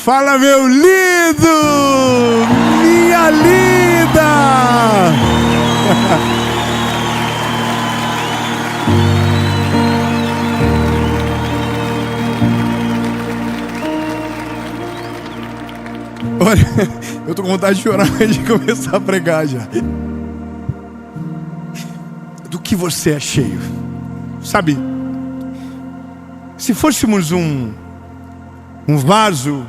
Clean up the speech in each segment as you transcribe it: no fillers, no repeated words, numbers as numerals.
Fala, meu lindo, minha linda. Olha, eu tô com vontade de chorar antes de começar a pregar já. Do que você é cheio? Sabe, se fôssemos um vaso,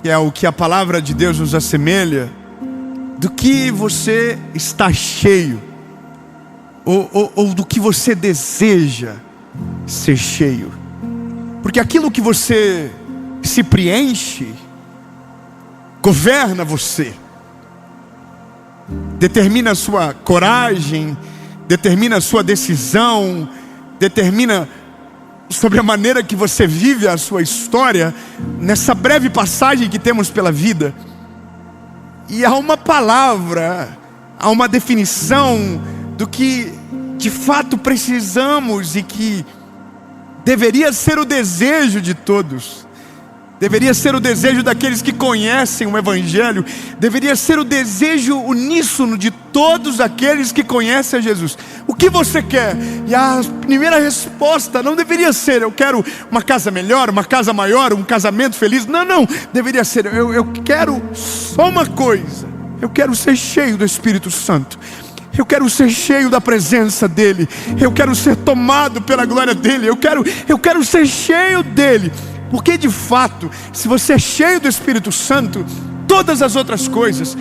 que é o que a palavra de Deus nos assemelha, do que você está cheio, ou do que você deseja ser cheio. Porque aquilo que você se preenche governa você, determina a sua coragem, determina a sua decisão, determina sobre a maneira que você vive a sua história nessa breve passagem que temos pela vida. E há uma palavra, há uma definição do que de fato precisamos e que deveria ser o desejo de todos. Deveria ser o desejo daqueles que conhecem o Evangelho. Deveria ser o desejo uníssono de todos aqueles que conhecem a Jesus. O que você quer? E a primeira resposta não deveria ser: eu quero uma casa melhor, uma casa maior, um casamento feliz. Não, deveria ser: eu quero só uma coisa. Eu quero ser cheio do Espírito Santo. Eu quero ser cheio da presença dEle. Eu quero ser tomado pela glória dEle. Eu quero ser cheio dEle. Porque de fato, se você é cheio do Espírito Santo, todas as outras coisas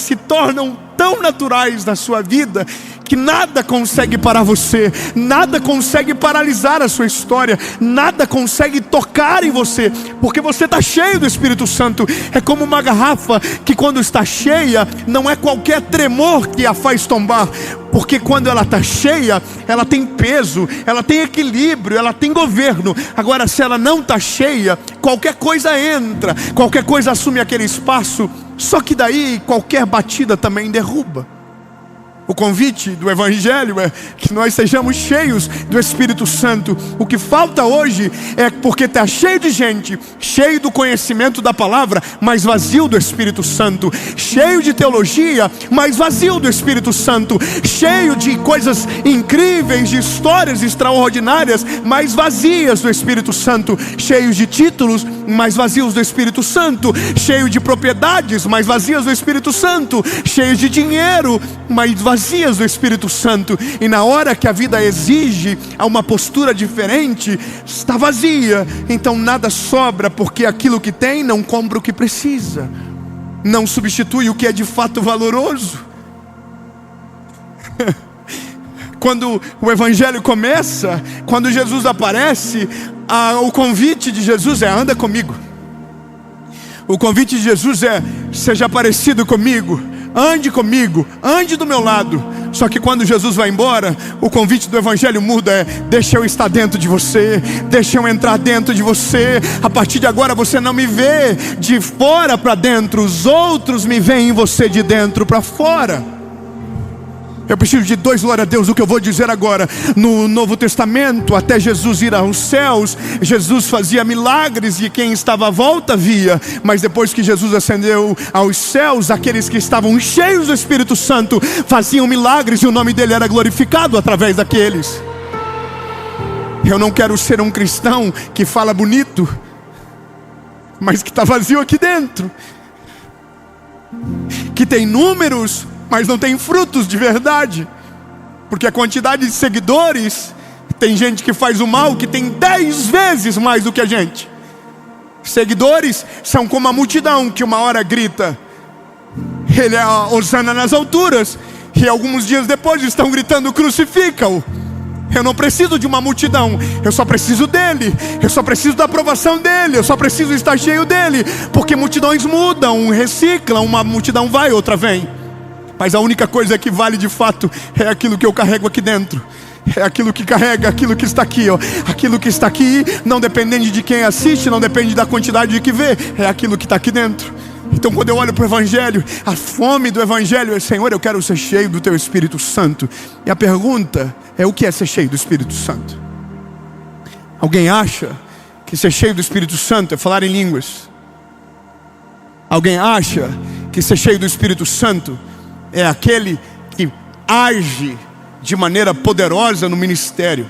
se tornam tão naturais na sua vida, que nada consegue parar você, nada consegue paralisar a sua história, nada consegue tocar em você, porque você está cheio do Espírito Santo. É como uma garrafa que, quando está cheia, não é qualquer tremor que a faz tombar, porque quando ela está cheia, ela tem peso, ela tem equilíbrio, ela tem governo. Agora, se ela não está cheia, qualquer coisa entra, qualquer coisa assume aquele espaço, só que daí qualquer batida também derruba. O convite do Evangelho é que nós sejamos cheios do Espírito Santo. O que falta hoje é porque está cheio de gente, cheio do conhecimento da palavra, mas vazio do Espírito Santo. Cheio de teologia, mas vazio do Espírito Santo. Cheio de coisas incríveis, de histórias extraordinárias, mas vazias do Espírito Santo. Cheios de títulos, mas vazios do Espírito Santo. Cheio de propriedades, mas vazias do Espírito Santo. Cheios de dinheiro, mas vazias do Espírito Santo. E na hora que a vida exige a uma postura diferente, está vazia. Então nada sobra, porque aquilo que tem não compra o que precisa, não substitui o que é de fato valoroso. Quando o Evangelho começa, quando Jesus aparece, o convite de Jesus é: anda comigo. O convite de Jesus é: seja parecido comigo, ande comigo, ande do meu lado. Só que quando Jesus vai embora, o convite do Evangelho muda: é: deixa eu estar dentro de você, deixa eu entrar dentro de você. A partir de agora você não me vê de fora para dentro, os outros me veem em você de dentro para fora. Eu preciso de dois glória a Deus. O que eu vou dizer agora: no Novo Testamento, até Jesus ir aos céus, Jesus fazia milagres e quem estava à volta via. Mas depois que Jesus ascendeu aos céus, aqueles que estavam cheios do Espírito Santo faziam milagres e o nome dele era glorificado através daqueles. Eu não quero ser um cristão que fala bonito, mas que está vazio aqui dentro, que tem números, mas não tem frutos de verdade. Porque a quantidade de seguidores, tem gente que faz o mal que tem 10 vezes mais do que a gente. Seguidores são como a multidão que uma hora grita: ele é Hosana nas alturas, e alguns dias depois estão gritando: crucifica-o. Eu não preciso de uma multidão, eu só preciso dele. Eu só preciso da aprovação dele. Eu só preciso estar cheio dele. Porque multidões mudam, reciclam. Uma multidão vai, outra vem. Mas a única coisa que vale de fato é aquilo que eu carrego aqui dentro. É aquilo que carrega, aquilo que está aqui, ó. Aquilo que está aqui, não dependendo de quem assiste, não depende da quantidade de que vê. É aquilo que está aqui dentro. Então quando eu olho para o Evangelho, a fome do Evangelho é: Senhor, eu quero ser cheio do Teu Espírito Santo. E a pergunta é: o que é ser cheio do Espírito Santo? Alguém acha que ser cheio do Espírito Santo é falar em línguas? Alguém acha que ser cheio do Espírito Santo é aquele que age de maneira poderosa no ministério,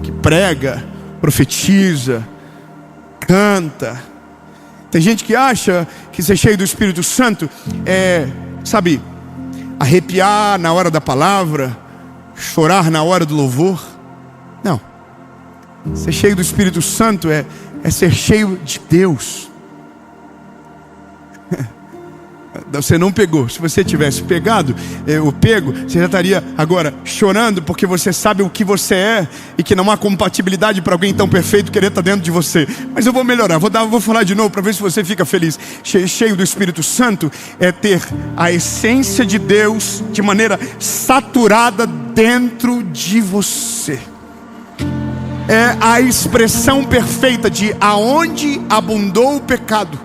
que prega, profetiza, canta? Tem gente que acha que ser cheio do Espírito Santo é, sabe, arrepiar na hora da palavra, chorar na hora do louvor. Não. Ser cheio do Espírito Santo é ser cheio de Deus. Você não pegou. Se você tivesse pegado, você já estaria agora chorando, porque você sabe o que você é e que não há compatibilidade para alguém tão perfeito querer estar dentro de você. Mas eu vou melhorar, vou falar de novo para ver se você fica feliz. Cheio do Espírito Santo é ter a essência de Deus de maneira saturada dentro de você. É a expressão perfeita de aonde abundou o pecado,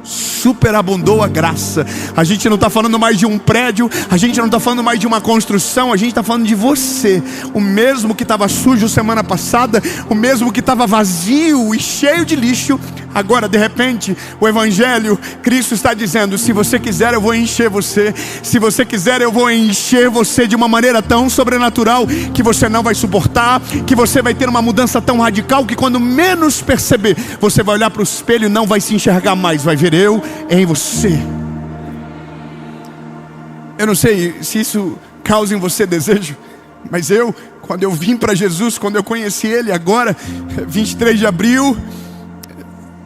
superabundou a graça. A gente não está falando mais de um prédio, a gente não está falando mais de uma construção, a gente está falando de você. O mesmo que estava sujo semana passada, o mesmo que estava vazio e cheio de lixo, agora de repente o Evangelho, Cristo está dizendo: se você quiser eu vou encher você. Se você quiser eu vou encher você de uma maneira tão sobrenatural que você não vai suportar, que você vai ter uma mudança tão radical que quando menos perceber, você vai olhar para o espelho e não vai se enxergar mais, vai ver eu em você. Eu não sei se isso causa em você desejo, mas quando eu vim para Jesus, quando eu conheci Ele agora, 23 de abril,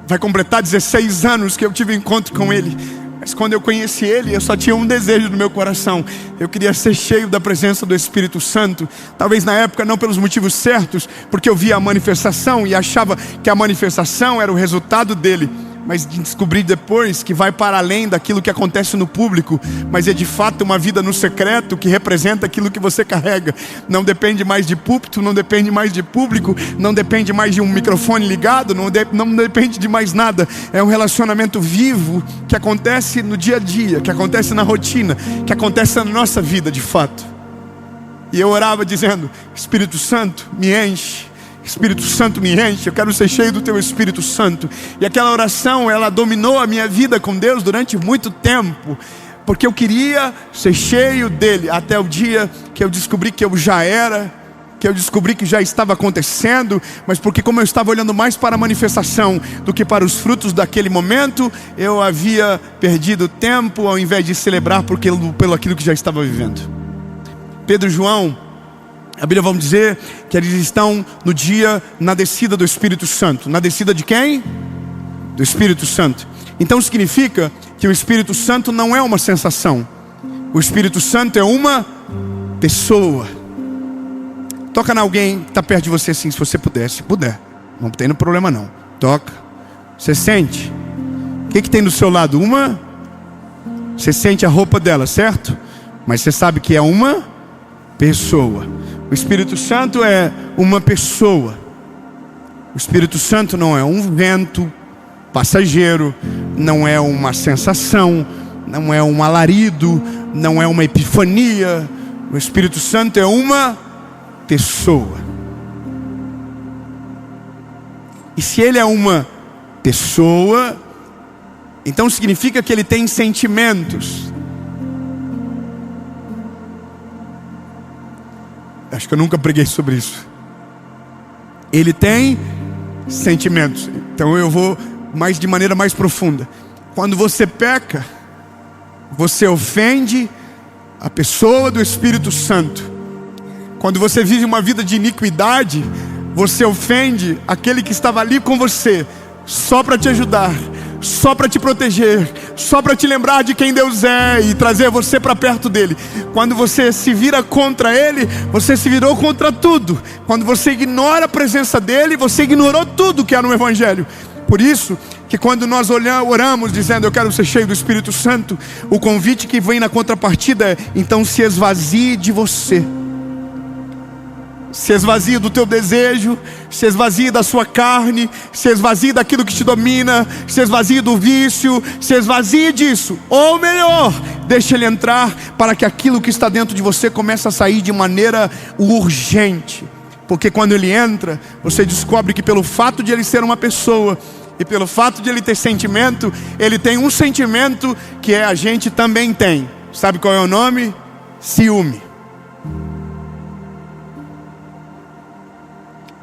vai completar 16 anos que eu tive um encontro com Ele. Mas quando eu conheci Ele, eu só tinha um desejo no meu coração: eu queria ser cheio da presença do Espírito Santo. Talvez na época não pelos motivos certos, porque eu via a manifestação e achava que a manifestação era o resultado dele. Mas descobri depois que vai para além daquilo que acontece no público, mas é de fato uma vida no secreto que representa aquilo que você carrega. Não depende mais de púlpito, não depende mais de público, não depende mais de um microfone ligado, não depende de mais nada. É um relacionamento vivo que acontece no dia a dia, que acontece na rotina, que acontece na nossa vida de fato. E eu orava dizendo: Espírito Santo, me enche. Espírito Santo, me enche, eu quero ser cheio do Teu Espírito Santo. E aquela oração, ela dominou a minha vida com Deus durante muito tempo, porque eu queria ser cheio dEle, até o dia que eu descobri que eu já era, que eu descobri que já estava acontecendo, mas porque como eu estava olhando mais para a manifestação do que para os frutos daquele momento, eu havia perdido tempo ao invés de celebrar pelo aquilo que já estava vivendo. Pedro e João, a Bíblia vamos dizer que eles estão no dia, na descida do Espírito Santo. Na descida de quem? Do Espírito Santo. Então significa que o Espírito Santo não é uma sensação. O Espírito Santo é uma pessoa. Toca em alguém que está perto de você assim, se você puder. Se puder, não tem problema não. Toca. Você sente? O que tem do seu lado? Você sente a roupa dela, certo? Mas você sabe que é uma pessoa. O Espírito Santo é uma pessoa. O Espírito Santo não é um vento passageiro, não é uma sensação, não é um alarido, não é uma epifania. O Espírito Santo é uma pessoa. E se ele é uma pessoa, então significa que ele tem sentimentos. Acho que eu nunca preguei sobre isso. Ele tem sentimentos. Então eu vou de maneira mais profunda. Quando você peca, você ofende a pessoa do Espírito Santo. Quando você vive uma vida de iniquidade, você ofende aquele que estava ali com você, só para te ajudar, só para te proteger, só para te lembrar de quem Deus é e trazer você para perto dele. Quando você se vira contra ele, você se virou contra tudo. Quando você ignora a presença dele, você ignorou tudo que há no Evangelho. Por isso que quando nós oramos dizendo eu quero ser cheio do Espírito Santo, o convite que vem na contrapartida é: então se esvazie de você. Se esvazie do teu desejo, se esvazie da sua carne, se esvazie daquilo que te domina, se esvazie do vício, se esvazie disso. Ou melhor, deixa ele entrar para que aquilo que está dentro de você comece a sair de maneira urgente. Porque quando ele entra, você descobre que pelo fato de ele ser uma pessoa e pelo fato de ele ter sentimento, ele tem um sentimento que a gente também tem. Sabe qual é o nome? Ciúme.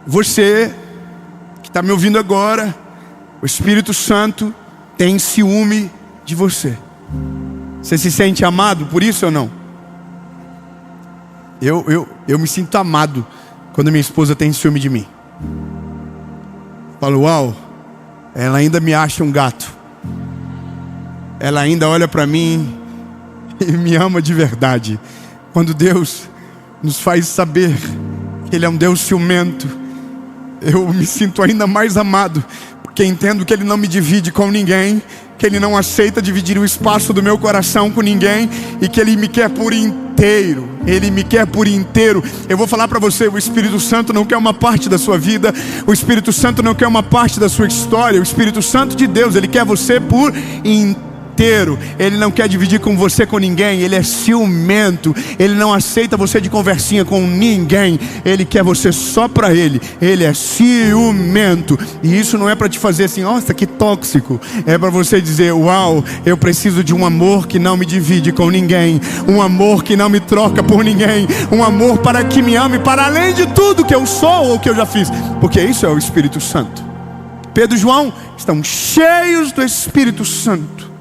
Você que está me ouvindo agora, o Espírito Santo tem ciúme de você. Você se sente amado por isso ou não? Eu me sinto amado quando minha esposa tem ciúme de mim. Falo, uau, ela ainda me acha um gato. Ela ainda olha para mim e me ama de verdade. Quando Deus nos faz saber que Ele é um Deus ciumento, eu me sinto ainda mais amado, porque entendo que Ele não me divide com ninguém, que Ele não aceita dividir o espaço do meu coração com ninguém, e que Ele me quer por inteiro. Ele me quer por inteiro. Eu vou falar para você, o Espírito Santo não quer uma parte da sua vida, o Espírito Santo não quer uma parte da sua história. O Espírito Santo de Deus, Ele quer você por inteiro. Ele não quer dividir com você com ninguém. Ele é ciumento. Ele não aceita você de conversinha com ninguém. Ele quer você só para Ele. Ele é ciumento. E isso não é para te fazer assim, nossa, que tóxico. É para você dizer, uau, eu preciso de um amor que não me divide com ninguém, um amor que não me troca por ninguém, um amor para que me ame para além de tudo que eu sou ou que eu já fiz. Porque isso é o Espírito Santo. Pedro e João estão cheios do Espírito Santo.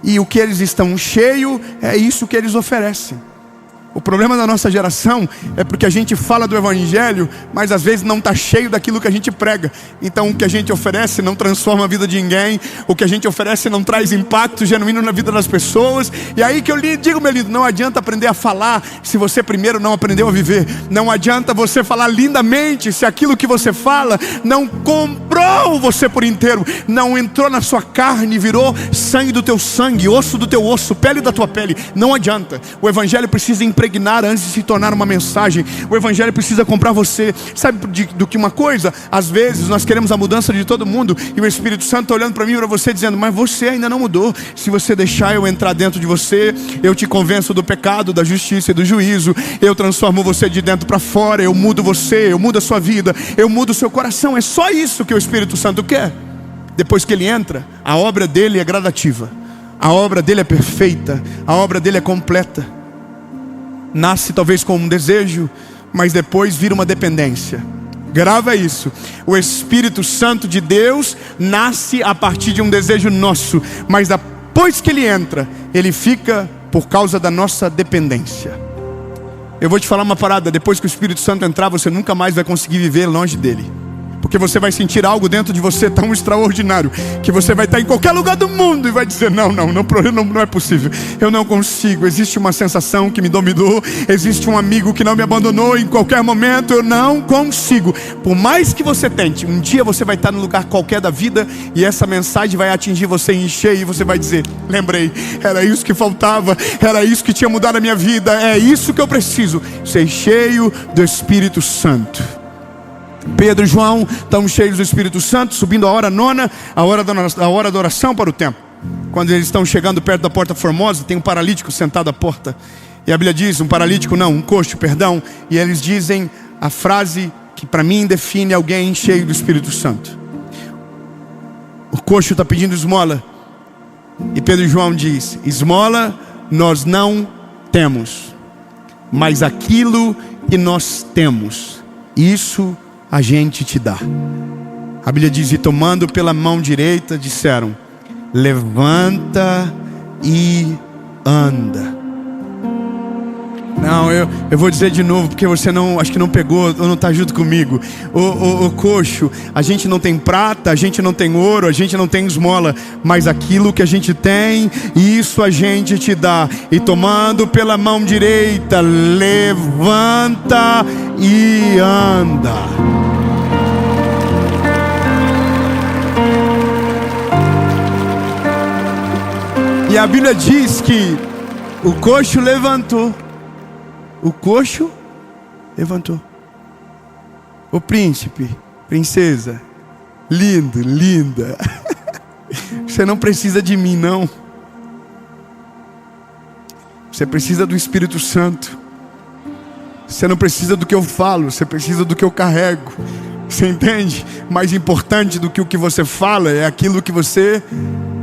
E o que eles estão cheios é isso que eles oferecem. O problema da nossa geração é porque a gente fala do Evangelho, mas às vezes não está cheio daquilo que a gente prega. Então o que a gente oferece não transforma a vida de ninguém. O que a gente oferece não traz impacto genuíno na vida das pessoas. E aí que eu lhe digo, meu lindo, não adianta aprender a falar se você primeiro não aprendeu a viver. Não adianta você falar lindamente se aquilo que você fala não comprou você por inteiro, não entrou na sua carne e virou sangue do teu sangue, osso do teu osso, pele da tua pele. Não adianta. O Evangelho precisa impregnar antes de se tornar uma mensagem. O Evangelho precisa comprar você. Sabe do que uma coisa? Às vezes nós queremos a mudança de todo mundo e o Espírito Santo está olhando para mim e para você dizendo, mas você ainda não mudou. Se você deixar eu entrar dentro de você, eu te convenço do pecado, da justiça e do juízo. Eu transformo você de dentro para fora. Eu mudo você, eu mudo a sua vida, eu mudo o seu coração. É só isso que o Espírito Santo quer. Depois que ele entra, a obra dele é gradativa, a obra dele é perfeita, a obra dele é completa. Nasce talvez com um desejo, mas depois vira uma dependência. Grava isso. O Espírito Santo de Deus nasce a partir de um desejo nosso, mas depois que ele entra, ele fica por causa da nossa dependência. Eu vou te falar uma parada. Depois que o Espírito Santo entrar, você nunca mais vai conseguir viver longe dele. Porque você vai sentir algo dentro de você tão extraordinário que você vai estar em qualquer lugar do mundo e vai dizer, não é possível, eu não consigo. Existe uma sensação que me dominou, existe um amigo que não me abandonou em qualquer momento, eu não consigo. Por mais que você tente, um dia você vai estar num lugar qualquer da vida e essa mensagem vai atingir você em cheio e você vai dizer, lembrei, era isso que faltava, era isso que tinha mudado a minha vida, é isso que eu preciso, ser cheio do Espírito Santo. Pedro e João estão cheios do Espírito Santo, subindo a hora nona, a hora da oração para o templo. Quando eles estão chegando perto da porta formosa, tem um paralítico sentado à porta. E a Bíblia diz, um coxo, e eles dizem a frase que para mim define alguém cheio do Espírito Santo. O coxo está pedindo esmola, e Pedro e João diz, esmola nós não temos, mas aquilo que nós temos, isso a gente te dá. A Bíblia diz, e tomando pela mão direita, disseram, levanta e anda. Não, eu vou dizer de novo, porque você acho que não pegou, ou não está junto comigo. O coxo, a gente não tem prata, a gente não tem ouro, a gente não tem esmola, mas aquilo que a gente tem, isso a gente te dá. E tomando pela mão direita, levanta e anda. E a Bíblia diz que o coxo levantou. O coxo levantou. O príncipe, princesa, lindo, linda. Você não precisa de mim, não. Você precisa do Espírito Santo. Você não precisa do que eu falo, você precisa do que eu carrego. Você entende? Mais importante do que o que você fala é aquilo que você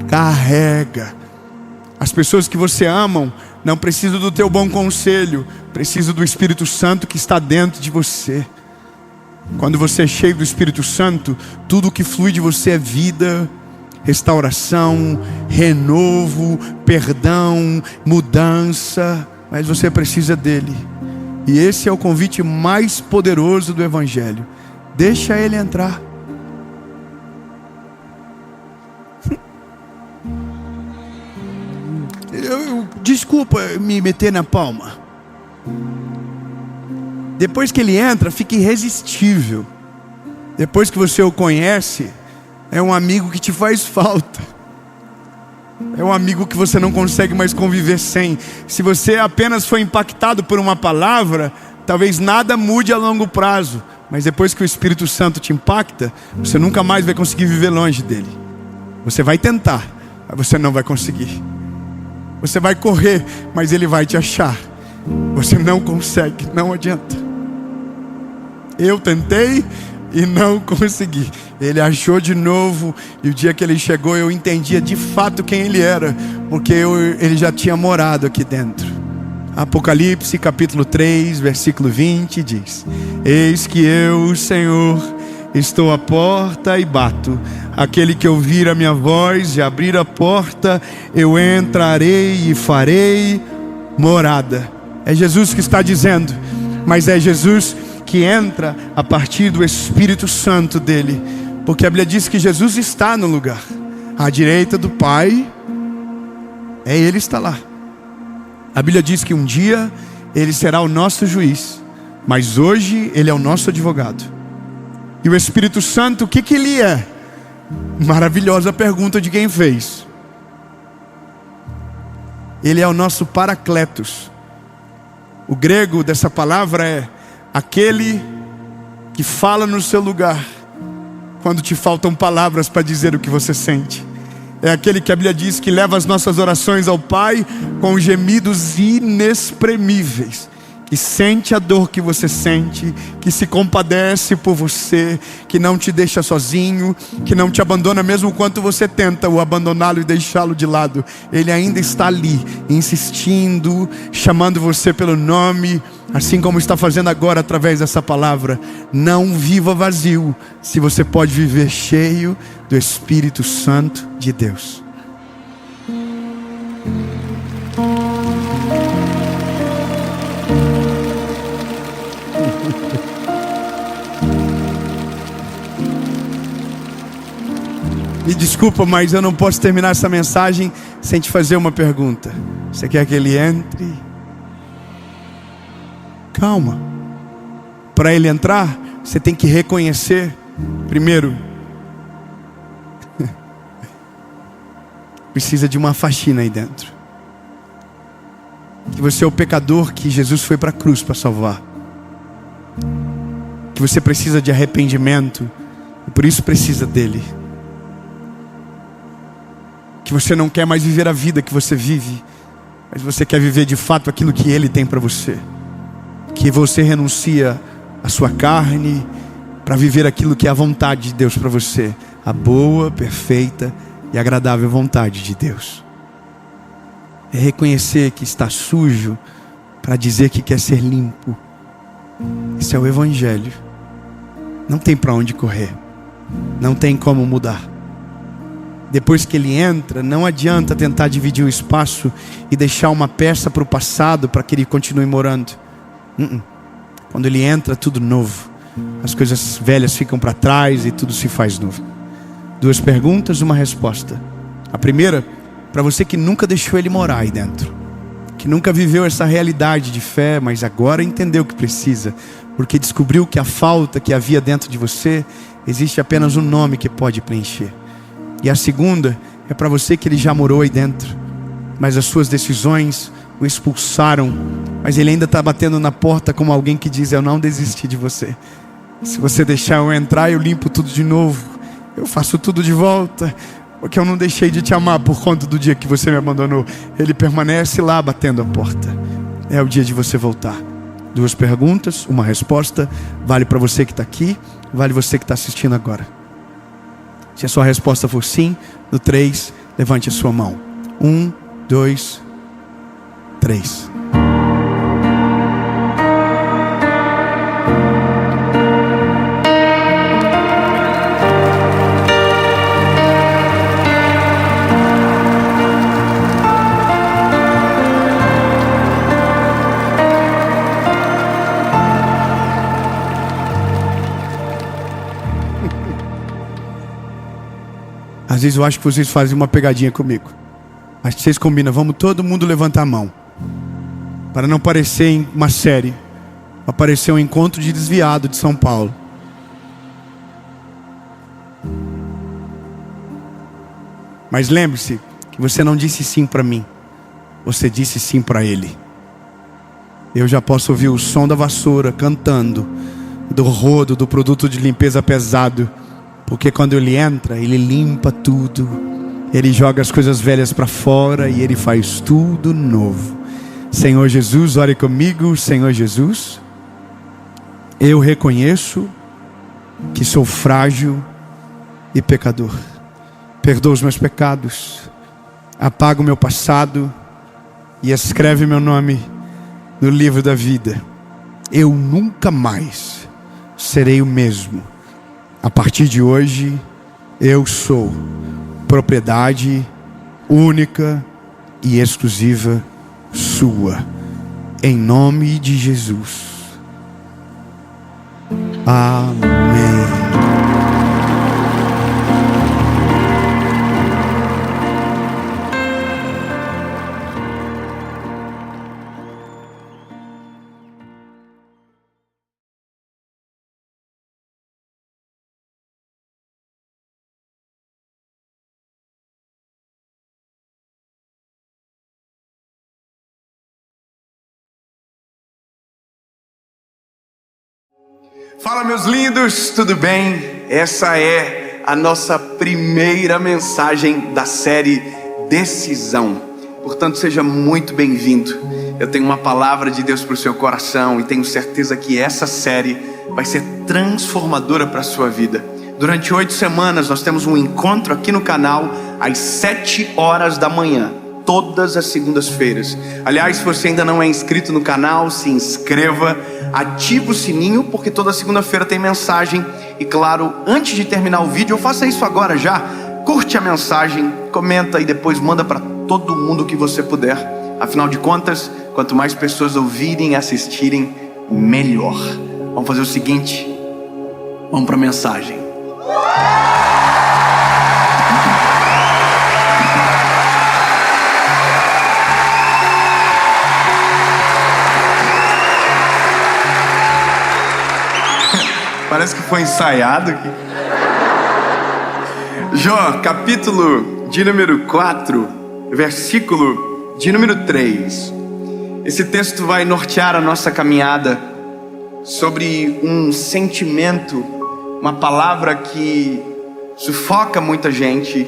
carrega. As pessoas que você ama não precisam do teu bom conselho, precisam do Espírito Santo que está dentro de você. Quando você é cheio do Espírito Santo, tudo que flui de você é vida, restauração, renovo, perdão, mudança. Mas você precisa dele. E esse é o convite mais poderoso do Evangelho. Deixa ele entrar. Desculpa me meter na palma. Depois que ele entra, fica irresistível. Depois que você o conhece, é um amigo que te faz falta. É um amigo que você não consegue mais conviver sem. Se você apenas foi impactado por uma palavra, talvez nada mude a longo prazo. Mas depois que o Espírito Santo te impacta, você nunca mais vai conseguir viver longe dele. Você vai tentar, mas você não vai conseguir. Você vai correr, mas ele vai te achar. Você não consegue, não adianta. Eu tentei e não consegui. Ele achou de novo, e o dia que ele chegou eu entendia de fato quem ele era, porque ele já tinha morado aqui dentro. Apocalipse capítulo 3, versículo 20 diz: Eis que eu, Senhor, estou à porta e bato. Aquele que ouvir a minha voz e abrir a porta, eu entrarei e farei morada. É Jesus que está dizendo, mas é Jesus que entra a partir do Espírito Santo dele. Porque a Bíblia diz que Jesus está no lugar, à direita do Pai, ele está lá. A Bíblia diz que um dia ele será o nosso juiz, mas hoje ele é o nosso advogado. E o Espírito Santo, o que ele é? Maravilhosa pergunta de quem fez. Ele é o nosso Paracletos. O grego dessa palavra é aquele que fala no seu lugar quando te faltam palavras para dizer o que você sente. É aquele que a Bíblia diz que leva as nossas orações ao Pai com gemidos inexprimíveis, que sente a dor que você sente, que se compadece por você, que não te deixa sozinho, que não te abandona mesmo quando você tenta o abandoná-lo e deixá-lo de lado. Ele ainda está ali, insistindo, chamando você pelo nome, assim como está fazendo agora através dessa palavra. Não viva vazio, se você pode viver cheio do Espírito Santo de Deus. Me desculpa, mas eu não posso terminar essa mensagem sem te fazer uma pergunta. Você quer que ele entre? Calma. Para ele entrar, você tem que reconhecer, primeiro, precisa de uma faxina aí dentro. Que você é o pecador que Jesus foi para a cruz para salvar. Que você precisa de arrependimento e por isso precisa dele. Que você não quer mais viver a vida que você vive, mas você quer viver de fato aquilo que ele tem para você. Que você renuncia à sua carne para viver aquilo que é a vontade de Deus para você. A boa, perfeita e agradável vontade de Deus. É reconhecer que está sujo para dizer que quer ser limpo. Esse é o Evangelho. Não tem para onde correr. Não tem como mudar. Depois que ele entra, não adianta tentar dividir o espaço e deixar uma peça para o passado para que ele continue morando. Quando ele entra, tudo novo. As coisas velhas ficam para trás e tudo se faz novo. 2 perguntas, uma resposta. A primeira, para você que nunca deixou ele morar aí dentro, que nunca viveu essa realidade de fé, mas agora entendeu que precisa, porque descobriu que a falta que havia dentro de você, existe apenas um nome que pode preencher. E a segunda é para você que ele já morou aí dentro, mas as suas decisões o expulsaram, mas ele ainda está batendo na porta como alguém que diz: eu não desisti de você. Se você deixar eu entrar, eu limpo tudo de novo, eu faço tudo de volta, porque eu não deixei de te amar por conta do dia que você me abandonou. Ele permanece lá batendo a porta. É o dia de você voltar. 2 perguntas, uma resposta. Vale para você que está aqui, vale você que está assistindo agora. Se a sua resposta for sim, no 3, levante a sua mão. 1, 2, 3. Às vezes eu acho que vocês fazem uma pegadinha comigo. Acho que vocês combinam, vamos todo mundo levantar a mão. Para não parecer em uma série. Aparecer um encontro de desviado de São Paulo. Mas lembre-se que você não disse sim para mim. Você disse sim para Ele. Eu já posso ouvir o som da vassoura cantando, do rodo, do produto de limpeza pesado. Porque quando Ele entra, Ele limpa tudo. Ele joga as coisas velhas para fora e Ele faz tudo novo. Senhor Jesus, ore comigo. Senhor Jesus, eu reconheço que sou frágil e pecador. Perdoa os meus pecados, apaga o meu passado e escreve meu nome no livro da vida. Eu nunca mais serei o mesmo. A partir de hoje, eu sou propriedade única e exclusiva sua. Em nome de Jesus. Amém. Fala, meus lindos, tudo bem? Essa é a nossa primeira mensagem da série Decisão. Portanto, seja muito bem-vindo. Eu tenho uma palavra de Deus para o seu coração e tenho certeza que essa série vai ser transformadora para a sua vida. Durante 8 semanas nós temos um encontro aqui no canal às 7 horas da manhã. Todas as segundas-feiras. Aliás, se você ainda não é inscrito no canal, se inscreva, ativa o sininho, porque toda segunda-feira tem mensagem. E claro, antes de terminar o vídeo, faça isso agora já. Curte a mensagem, comenta e depois manda para todo mundo que você puder. Afinal de contas, quanto mais pessoas ouvirem e assistirem, melhor. Vamos fazer o seguinte, vamos para a mensagem. Parece que foi ensaiado aqui. Jó, capítulo de número 4, versículo de número 3. Esse texto vai nortear a nossa caminhada sobre um sentimento, uma palavra que sufoca muita gente,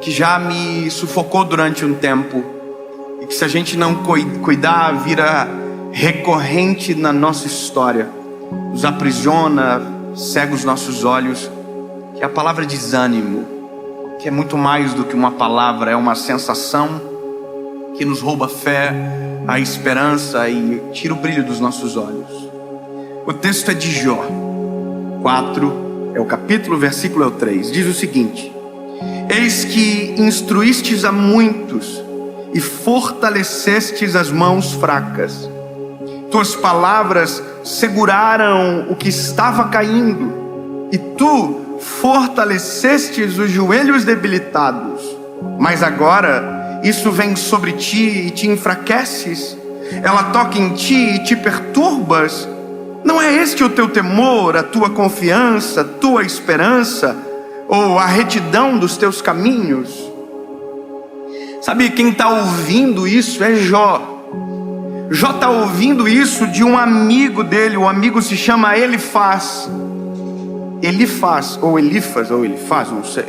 que já me sufocou durante um tempo, e que se a gente não cuidar, vira recorrente na nossa história. Nos aprisiona, cega os nossos olhos, que é a palavra desânimo, que é muito mais do que uma palavra, é uma sensação que nos rouba a fé, a esperança e tira o brilho dos nossos olhos. O texto é de Jó 4, é o capítulo, versículo é o 3, diz o seguinte: eis que instruístes a muitos e fortalecestes as mãos fracas. Tuas palavras seguraram o que estava caindo, e tu fortalecestes os joelhos debilitados. Mas agora isso vem sobre ti e te enfraqueces. Ela toca em ti e te perturbas. Não é este o teu temor, a tua confiança, a tua esperança, ou a retidão dos teus caminhos? Sabe, quem está ouvindo isso é Jó. Jó está ouvindo isso de um amigo dele. O amigo se chama Elifaz, ou Elifaz, não sei.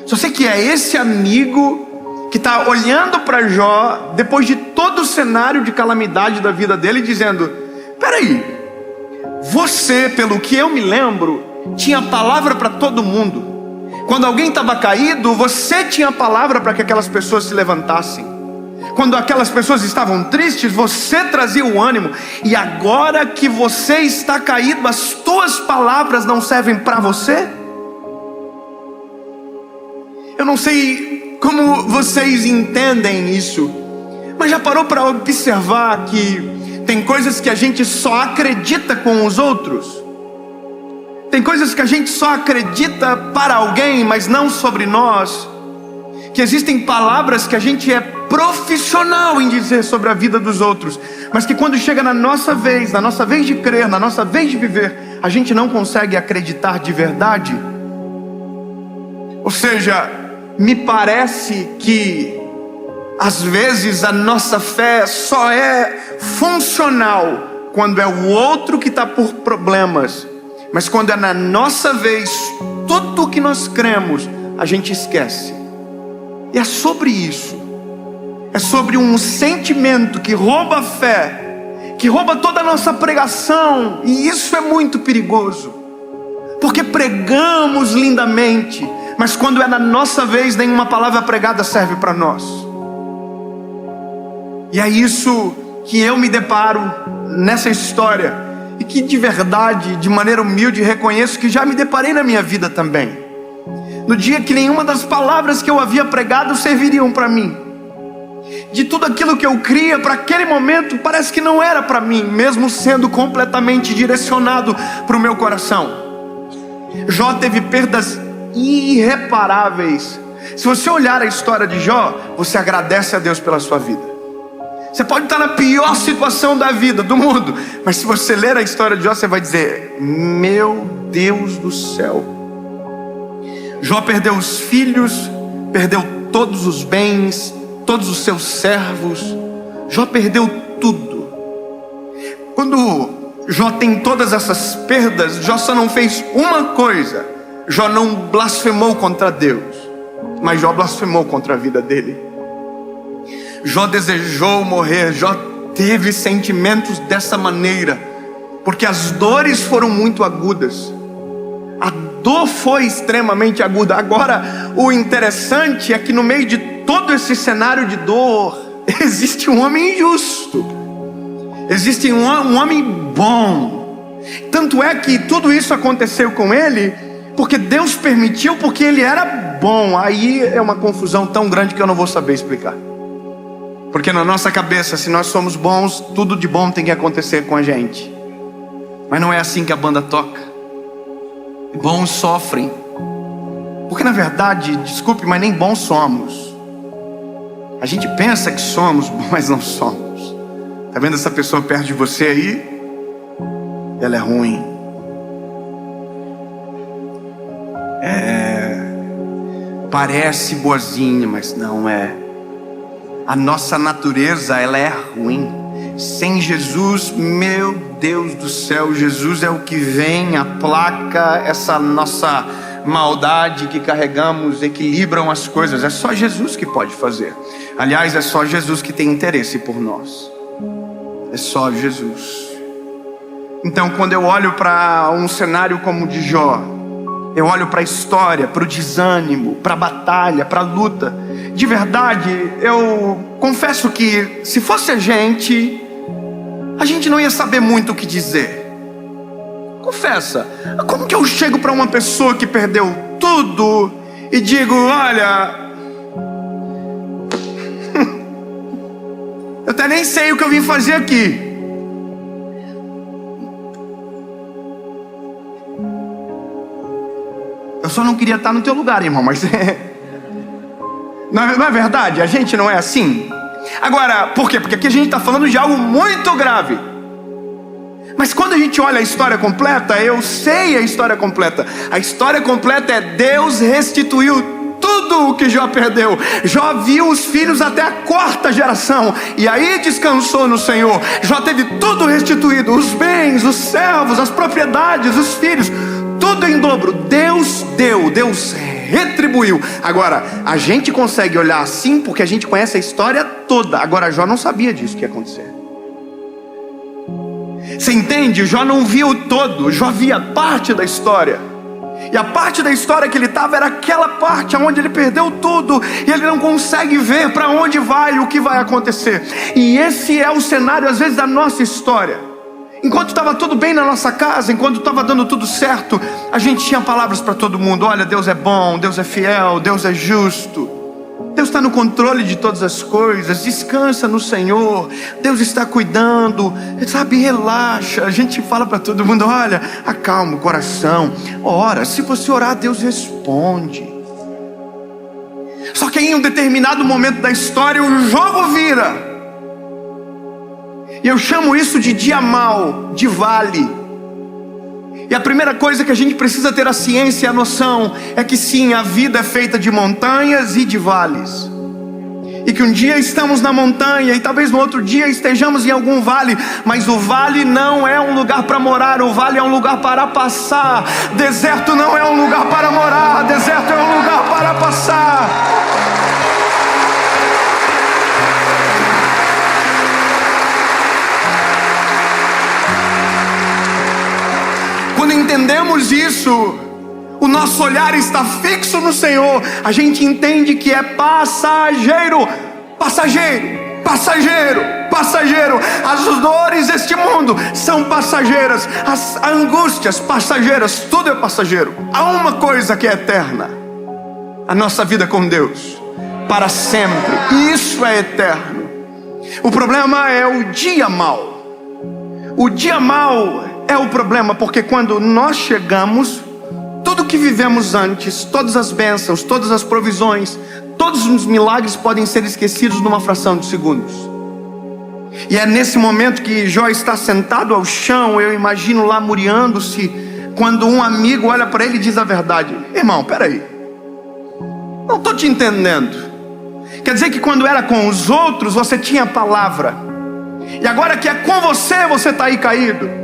Só sei que é esse amigo que está olhando para Jó, depois de todo o cenário de calamidade da vida dele, dizendo: peraí, você, pelo que eu me lembro, tinha palavra para todo mundo. Quando alguém estava caído, você tinha palavra para que aquelas pessoas se levantassem. Quando aquelas pessoas estavam tristes, você trazia o ânimo. E agora que você está caído, as tuas palavras não servem para você? Eu não sei como vocês entendem isso, mas já parou para observar que tem coisas que a gente só acredita com os outros? Tem coisas que a gente só acredita para alguém, mas não sobre nós. Que existem palavras que a gente é profissional em dizer sobre a vida dos outros, mas que quando chega na nossa vez de crer, na nossa vez de viver, a gente não consegue acreditar de verdade. Ou seja, me parece que às vezes a nossa fé só é funcional quando é o outro que está por problemas. Mas quando é na nossa vez, tudo o que nós cremos, a gente esquece. E é sobre isso. É sobre um sentimento que rouba a fé, que rouba toda a nossa pregação. E isso é muito perigoso, porque pregamos lindamente, mas quando é na nossa vez, nenhuma palavra pregada serve para nós. E é isso que eu me deparo nessa história, e que de verdade, de maneira humilde, reconheço que já me deparei na minha vida também. No dia que nenhuma das palavras que eu havia pregado serviriam para mim. De tudo aquilo que eu cria para aquele momento, parece que não era para mim, mesmo sendo completamente direcionado para o meu coração. Jó teve perdas irreparáveis. Se você olhar a história de Jó, você agradece a Deus pela sua vida. Você pode estar na pior situação da vida, do mundo, mas se você ler a história de Jó, você vai dizer: meu Deus do céu. Jó perdeu os filhos, perdeu todos os bens, todos os seus servos. Jó perdeu tudo. Quando Jó tem todas essas perdas, Jó só não fez uma coisa: Jó não blasfemou contra Deus, mas Jó blasfemou contra a vida dele. Jó desejou morrer, Jó teve sentimentos dessa maneira, porque as dores foram muito agudas. A dor foi extremamente aguda. Agora, o interessante é que no meio de todo esse cenário de dor, existe um homem justo, existe um homem bom. Tanto é que tudo isso aconteceu com ele porque Deus permitiu, porque ele era bom. Aí é uma confusão tão grande que eu não vou saber explicar. Porque na nossa cabeça, se nós somos bons, tudo de bom tem que acontecer com a gente. Mas não é assim que a banda toca. Bons sofrem. Porque na verdade, desculpe, mas nem bons somos. A gente pensa que somos, mas não somos. Tá vendo essa pessoa perto de você aí? Ela é ruim. Parece boazinha, mas não é. A nossa natureza, ela é ruim. Sem Jesus, meu Deus do céu, Jesus é o que vem, aplaca essa nossa maldade que carregamos, equilibram as coisas. É só Jesus que pode fazer. Aliás, é só Jesus que tem interesse por nós. É só Jesus. Então, quando eu olho para um cenário como o de Jó, eu olho para a história, para o desânimo, para a batalha, para a luta. De verdade, eu confesso que se fosse a gente não ia saber muito o que dizer. Confessa, como que eu chego para uma pessoa que perdeu tudo e digo: olha, eu até nem sei o que eu vim fazer aqui. Eu só não queria estar no teu lugar, irmão, mas não é verdade? A gente não é assim? Agora, por quê? Porque aqui a gente está falando de algo muito grave. Mas quando a gente olha a história completa, eu sei a história completa. A história completa é: Deus restituiu tudo o que Jó perdeu. Jó viu os filhos até a 4ª geração, e aí descansou no Senhor. Jó teve tudo restituído: os bens, os servos, as propriedades, os filhos, tudo em dobro. Deus deu, Deus retribuiu. Agora, a gente consegue olhar assim porque a gente conhece a história toda. Agora, Jó não sabia disso que ia acontecer. Você entende? Jó não via o todo, Jó via parte da história. E a parte da história que ele estava era aquela parte onde ele perdeu tudo, e ele não consegue ver para onde vai e o que vai acontecer. E esse é o cenário às vezes da nossa história. Enquanto estava tudo bem na nossa casa, enquanto estava dando tudo certo, a gente tinha palavras para todo mundo: olha, Deus é bom, Deus é fiel, Deus é justo, Deus está no controle de todas as coisas, descansa no Senhor, Deus está cuidando, sabe, relaxa. A gente fala para todo mundo: olha, acalma o coração, ora, se você orar, Deus responde. Só que em um determinado momento da história, o jogo vira. E eu chamo isso de dia mau, de vale. E a primeira coisa que a gente precisa ter a ciência e a noção é que sim, a vida é feita de montanhas e de vales. E que um dia estamos na montanha e talvez no outro dia estejamos em algum vale. Mas o vale não é um lugar para morar, o vale é um lugar para passar. Deserto não é um lugar para morar, deserto é um lugar para passar. Quando entendemos isso, o nosso olhar está fixo no Senhor, a gente entende que é passageiro, passageiro, passageiro, passageiro. As dores deste mundo são passageiras, as angústias passageiras, tudo é passageiro. Há uma coisa que é eterna: a nossa vida com Deus, para sempre. Isso é eterno. O problema é o dia mau. O dia mau é o problema, porque quando nós chegamos, tudo que vivemos antes, todas as bênçãos, todas as provisões, todos os milagres podem ser esquecidos numa fração de segundos. E é nesse momento que Jó está sentado ao chão, eu imagino lá muriando-se, quando um amigo olha para ele e diz a verdade: irmão, peraí, não estou te entendendo. Quer dizer que quando era com os outros você tinha palavra, e agora que é com você, você está aí caído.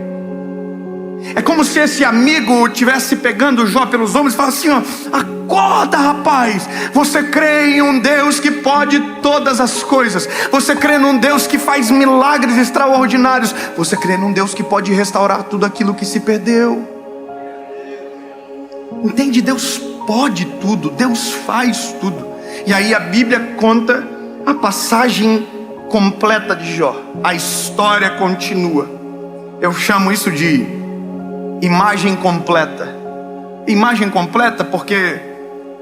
É como se esse amigo estivesse pegando Jó pelos ombros e falasse assim: ó, acorda, rapaz, você crê em um Deus que pode todas as coisas, você crê num Deus que faz milagres extraordinários, você crê num Deus que pode restaurar tudo aquilo que se perdeu. Entende? Deus pode tudo, Deus faz tudo. E aí a Bíblia conta a passagem completa de Jó, a história continua. Eu chamo isso de imagem completa. Imagem completa porque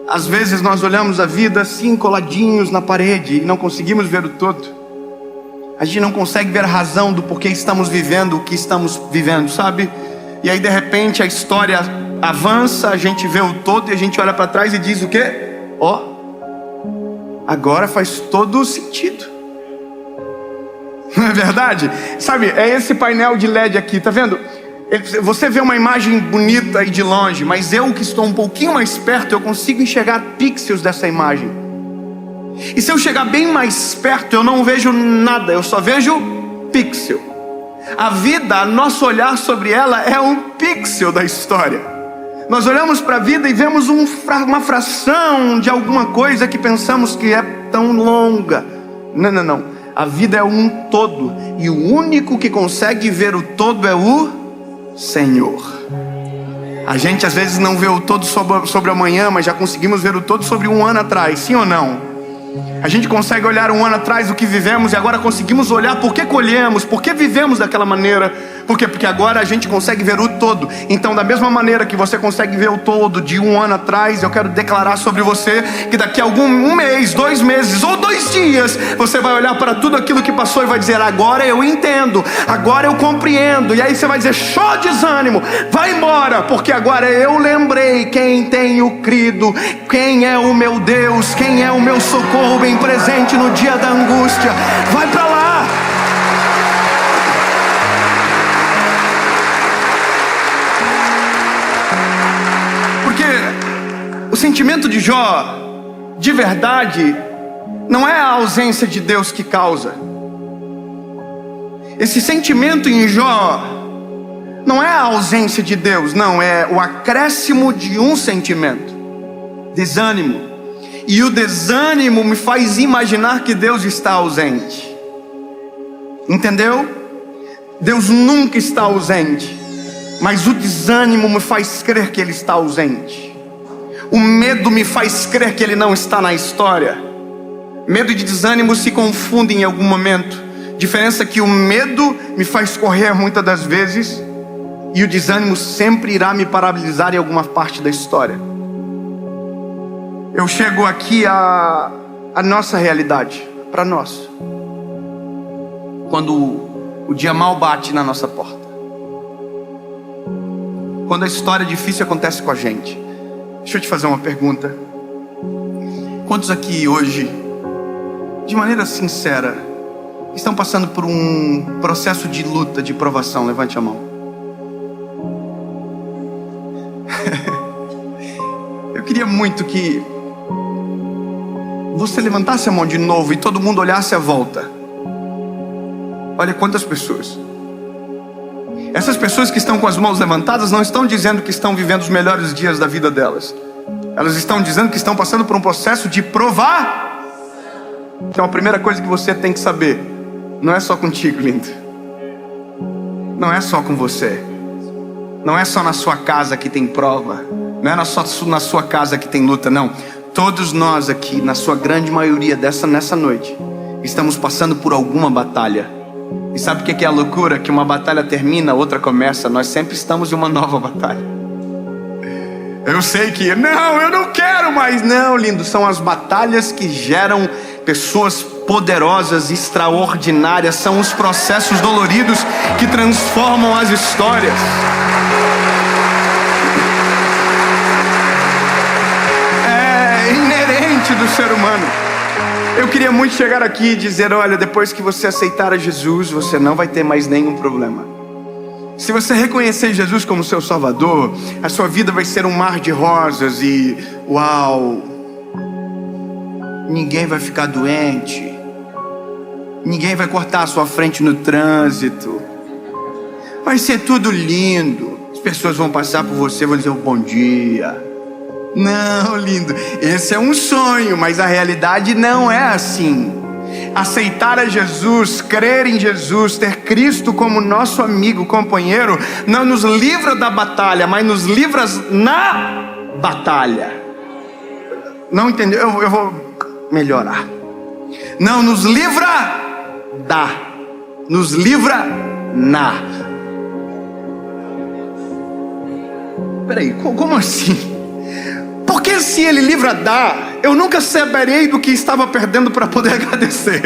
às vezes nós olhamos a vida assim, coladinhos na parede, e não conseguimos ver o todo. A gente não consegue ver a razão do porquê estamos vivendo o que estamos vivendo, sabe? E aí de repente a história avança, a gente vê o todo e a gente olha para trás e diz o quê? Ó, agora faz todo o sentido. Não é verdade? Sabe, é esse painel de LED aqui, tá vendo? Você vê uma imagem bonita e de longe, mas eu que estou um pouquinho mais perto, eu consigo enxergar pixels dessa imagem. E se eu chegar bem mais perto, eu não vejo nada, eu só vejo pixel. A vida, nosso olhar sobre ela é um pixel da história. Nós olhamos para a vida e vemos uma fração de alguma coisa que pensamos que é tão longa. Não. A vida é um todo, e o único que consegue ver o todo é o Senhor. A gente às vezes não vê o todo sobre amanhã, mas já conseguimos ver o todo sobre um ano atrás, sim ou não? A gente consegue olhar um ano atrás o que vivemos e agora conseguimos olhar por que colhemos, por que vivemos daquela maneira. Por quê? Porque agora a gente consegue ver o todo. Então da mesma maneira que você consegue ver o todo de um ano atrás, eu quero declarar sobre você que daqui a um mês, 2 meses ou 2 dias, você vai olhar para tudo aquilo que passou e vai dizer: agora eu entendo, agora eu compreendo. E aí você vai dizer: show, desânimo, vai embora, porque agora eu lembrei quem tenho crido, quem é o meu Deus, quem é o meu socorro bem presente no dia da angústia. Vai para lá. Porque o sentimento de Jó, de verdade, não é a ausência de Deus que causa. Esse sentimento em Jó não é a ausência de Deus, não, é o acréscimo de um sentimento: desânimo. E o desânimo me faz imaginar que Deus está ausente. Entendeu? Deus nunca está ausente, mas o desânimo me faz crer que Ele está ausente. O medo me faz crer que Ele não está na história. Medo e desânimo se confundem em algum momento. Diferença é que o medo me faz correr muitas das vezes, e o desânimo sempre irá me paralisar em alguma parte da história. Eu chego aqui a nossa realidade, para nós. Quando o dia mal bate na nossa porta. Quando a história difícil acontece com a gente. Deixa eu te fazer uma pergunta. Quantos aqui hoje, de maneira sincera, estão passando por um processo de luta, de provação? Levante a mão. Eu queria muito que você levantasse a mão de novo e todo mundo olhasse à volta. Olha quantas pessoas. Essas pessoas que estão com as mãos levantadas não estão dizendo que estão vivendo os melhores dias da vida delas. Elas estão dizendo que estão passando por um processo de provar. Então a primeira coisa que você tem que saber: não é só contigo, lindo. Não é só com você. Não é só na sua casa que tem prova. Não é só na sua casa que tem luta, não. Todos nós aqui, na sua grande maioria nessa noite, estamos passando por alguma batalha. E sabe o que é a loucura? Que uma batalha termina, outra começa. Nós sempre estamos em uma nova batalha. Eu sei que, não, eu não quero mais. Não, lindo, são as batalhas que geram pessoas poderosas, extraordinárias. São os processos doloridos que transformam as histórias. É inerente do ser humano. Eu queria muito chegar aqui e dizer: olha, depois que você aceitar a Jesus, você não vai ter mais nenhum problema. Se você reconhecer Jesus como seu Salvador, a sua vida vai ser um mar de rosas e uau, ninguém vai ficar doente, ninguém vai cortar a sua frente no trânsito, vai ser tudo lindo. As pessoas vão passar por você, vão dizer bom dia. Não, lindo, esse é um sonho, mas a realidade não é assim. Aceitar a Jesus, crer em Jesus, ter Cristo como nosso amigo, companheiro, não nos livra da batalha, mas nos livra na batalha. Não entendeu? Eu vou melhorar. Não nos livra da, nos livra na. Peraí, como assim? Porque se Ele livra da, eu nunca saberei do que estava perdendo para poder agradecer.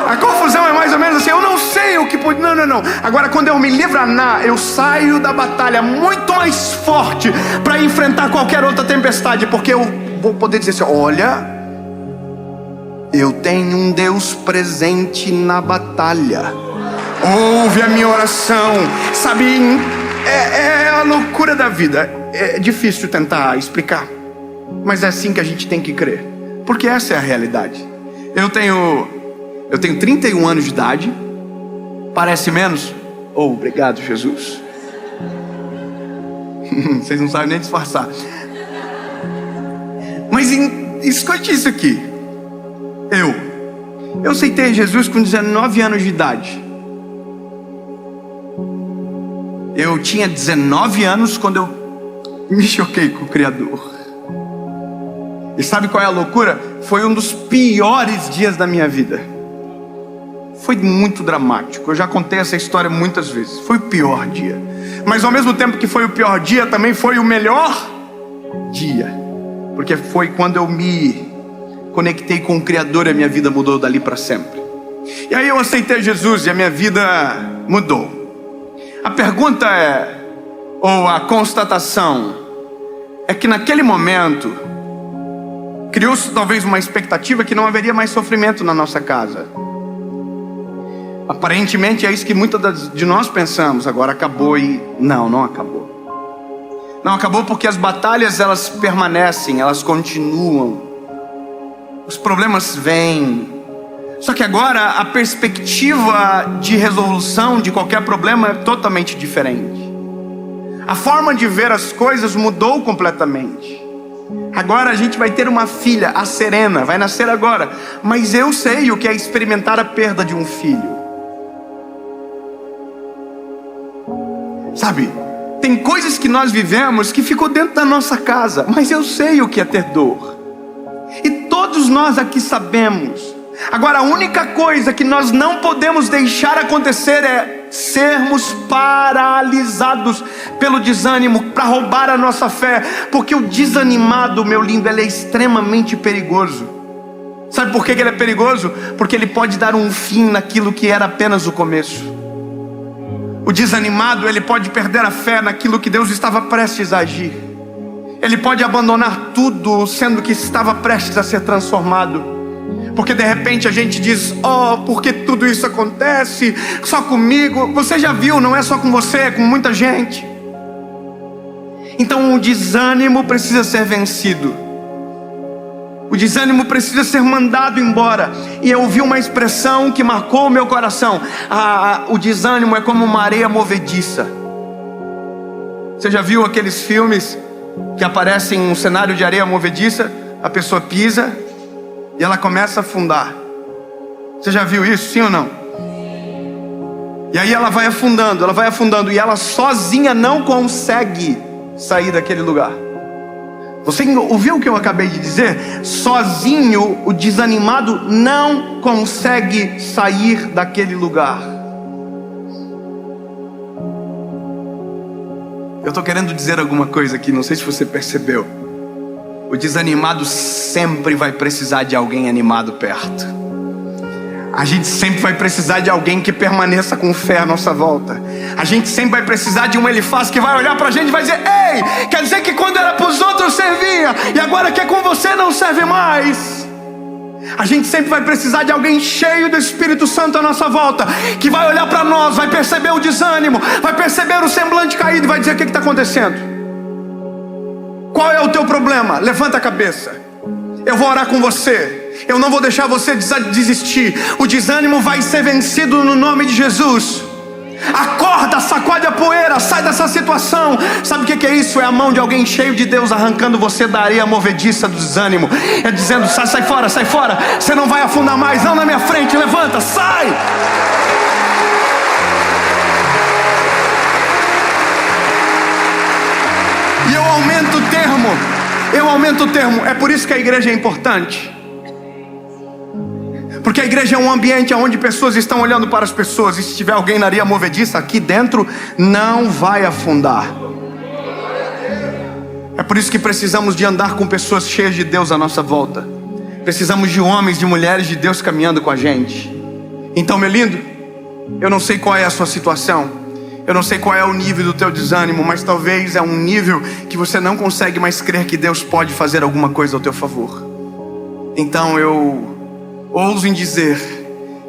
A confusão é mais ou menos assim: eu não sei o que pode. Não. Agora, quando eu me livro na, eu saio da batalha muito mais forte para enfrentar qualquer outra tempestade. Porque eu vou poder dizer assim: olha, eu tenho um Deus presente na batalha. Ouve a minha oração. Sabe, é a loucura da vida. É difícil tentar explicar, mas é assim que a gente tem que crer, porque essa é a realidade. Eu tenho 31 anos de idade. Parece menos? Oh, obrigado, Jesus. Vocês não sabem nem disfarçar. Mas escute isso aqui. Eu aceitei Jesus com 19 anos de idade. Eu tinha 19 anos quando eu me choquei com o Criador. E sabe qual é a loucura? Foi um dos piores dias da minha vida. Foi muito dramático. Eu já contei essa história muitas vezes. Foi o pior dia. Mas ao mesmo tempo que foi o pior dia, também foi o melhor dia. Porque foi quando eu me conectei com o Criador e a minha vida mudou dali para sempre. E aí eu aceitei Jesus e a minha vida mudou. A pergunta é, ou a constatação, é que naquele momento criou-se talvez uma expectativa que não haveria mais sofrimento na nossa casa. Aparentemente é isso que muitas de nós pensamos. Agora acabou. E não acabou. Não acabou, porque as batalhas, elas permanecem, elas continuam. Os problemas vêm. Só que agora a perspectiva de resolução de qualquer problema é totalmente diferente. A forma de ver as coisas mudou completamente. Agora a gente vai ter uma filha, a Serena, vai nascer agora. Mas eu sei o que é experimentar a perda de um filho. Sabe, tem coisas que nós vivemos que ficou dentro da nossa casa, mas eu sei o que é ter dor. E todos nós aqui sabemos. Agora, a única coisa que nós não podemos deixar acontecer é sermos paralisados pelo desânimo para roubar a nossa fé. Porque o desanimado, meu lindo, ele é extremamente perigoso. Sabe por que ele é perigoso? Porque ele pode dar um fim naquilo que era apenas o começo. O desanimado, ele pode perder a fé naquilo que Deus estava prestes a agir. Ele pode abandonar tudo, sendo que estava prestes a ser transformado. Porque de repente a gente diz: oh, por que tudo isso acontece? Só comigo? Você já viu, não é só com você, é com muita gente. Então o desânimo precisa ser vencido. O desânimo precisa ser mandado embora. E eu ouvi uma expressão que marcou o meu coração. O desânimo é como uma areia movediça. Você já viu aqueles filmes que aparecem um cenário de areia movediça? A pessoa pisa e ela começa a afundar. Você já viu isso, sim ou não? E aí ela vai afundando, e ela sozinha não consegue sair daquele lugar. Você ouviu o que eu acabei de dizer? Sozinho, o desanimado não consegue sair daquele lugar. Eu estou querendo dizer alguma coisa aqui, não sei se você percebeu. O desanimado sempre vai precisar de alguém animado perto. A gente sempre vai precisar de alguém que permaneça com fé à nossa volta. A gente sempre vai precisar de um Elifaz que vai olhar pra gente e vai dizer: ei, quer dizer que quando era pros outros servia, e agora que é com você não serve mais. A gente sempre vai precisar de alguém cheio do Espírito Santo à nossa volta, que vai olhar pra nós, vai perceber o desânimo, vai perceber o semblante caído e vai dizer: o que está acontecendo? Qual é o teu problema? Levanta a cabeça, eu vou orar com você. Eu não vou deixar você desistir. O desânimo vai ser vencido no nome de Jesus. Acorda, sacode a poeira, sai dessa situação. Sabe o que é isso? É a mão de alguém cheio de Deus arrancando você da areia movediça do desânimo. É dizendo: sai fora, sai fora. Você não vai afundar mais, não na minha frente. Levanta, sai. E eu aumento o termo. É por isso que a igreja é importante. Porque a igreja é um ambiente onde pessoas estão olhando para as pessoas. E se tiver alguém na areia movediça, aqui dentro não vai afundar. É por isso que precisamos de andar com pessoas cheias de Deus à nossa volta. Precisamos de homens, de mulheres de Deus caminhando com a gente. Então, meu lindo, eu não sei qual é a sua situação, eu não sei qual é o nível do teu desânimo, mas talvez é um nível que você não consegue mais crer que Deus pode fazer alguma coisa ao teu favor. Então eu ouso em dizer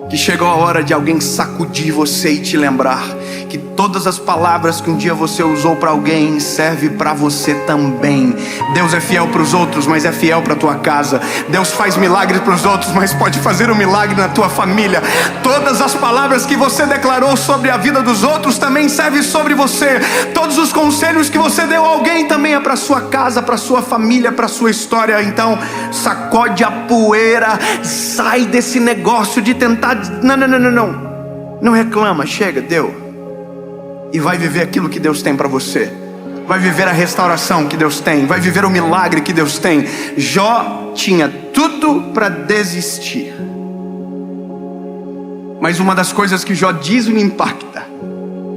que chegou a hora de alguém sacudir você e te lembrar que todas as palavras que um dia você usou para alguém serve para você também. Deus é fiel para os outros, mas é fiel para a tua casa. Deus faz milagres para os outros, mas pode fazer um milagre na tua família. Todas as palavras que você declarou sobre a vida dos outros também servem sobre você. Todos os conselhos que você deu a alguém também é para sua casa, para sua família, para sua história. Então sacode a poeira, sai desse negócio de tentar. Não reclama, chega, deu. E vai viver aquilo que Deus tem para você. Vai viver a restauração que Deus tem. Vai viver o milagre que Deus tem. Jó tinha tudo para desistir, mas uma das coisas que Jó diz me impacta.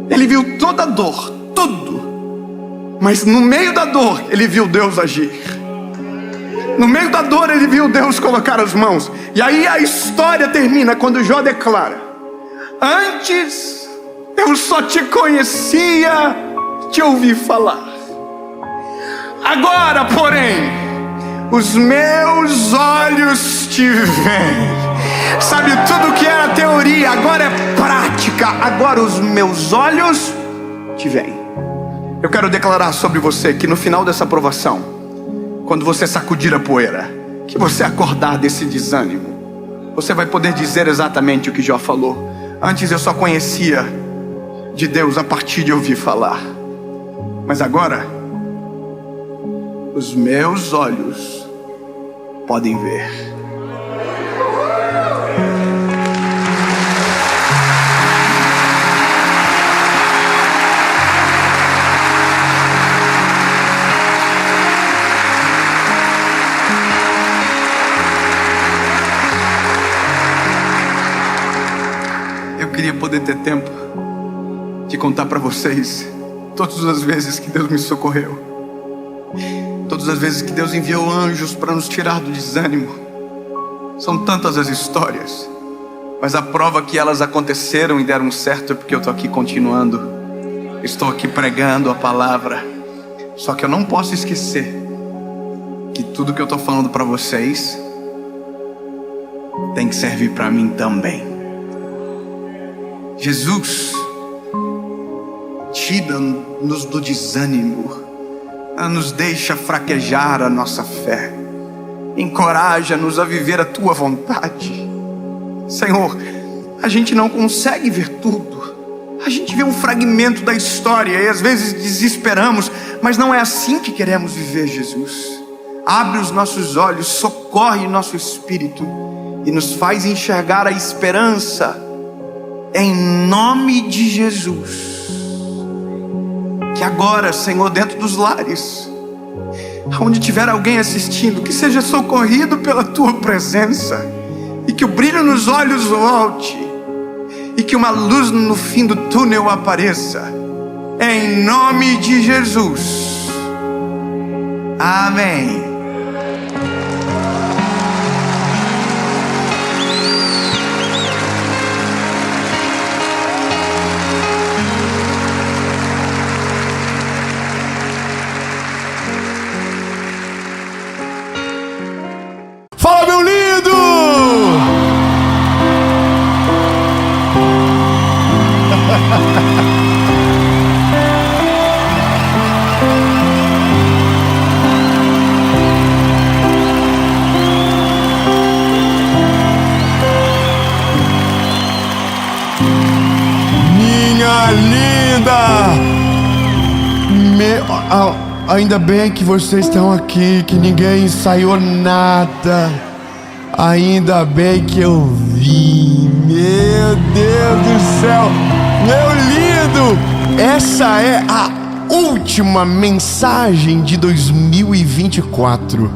Ele viu toda a dor, tudo, mas no meio da dor ele viu Deus agir. No meio da dor ele viu Deus colocar as mãos. E aí a história termina quando Jó declara: antes eu só te conhecia, te ouvi falar. Agora, porém, os meus olhos te veem. Sabe, tudo que era teoria agora é prática. Agora os meus olhos te veem. Eu quero declarar sobre você que no final dessa provação, quando você sacudir a poeira, que você acordar desse desânimo, você vai poder dizer exatamente o que Jó falou: antes eu só conhecia de Deus a partir de ouvir falar, mas agora os meus olhos podem ver. poder ter tempo de contar para vocês todas as vezes que Deus me socorreu, todas as vezes que Deus enviou anjos para nos tirar do desânimo. São tantas as histórias, mas a prova que elas aconteceram e deram certo é porque eu estou aqui continuando. Estou aqui pregando a palavra. Só que eu não posso esquecer que tudo que eu estou falando para vocês tem que servir para mim também. Jesus tira-nos do desânimo, nos deixa fraquejar a nossa fé, encoraja-nos a viver a tua vontade. Senhor, a gente não consegue ver tudo, a gente vê um fragmento da história e às vezes desesperamos, mas não é assim que queremos viver, Jesus. Abre os nossos olhos, socorre nosso espírito e nos faz enxergar a esperança, em nome de Jesus. Que agora, Senhor, dentro dos lares, onde tiver alguém assistindo, que seja socorrido pela tua presença, e que o brilho nos olhos volte, e que uma luz no fim do túnel apareça, em nome de Jesus. Amém. Fala, meu lindo! Minha linda! Ainda bem que vocês estão aqui, que ninguém ensaiou nada. Ainda bem que eu vi. Meu Deus do céu, meu lindo! Essa é a última mensagem de 2024.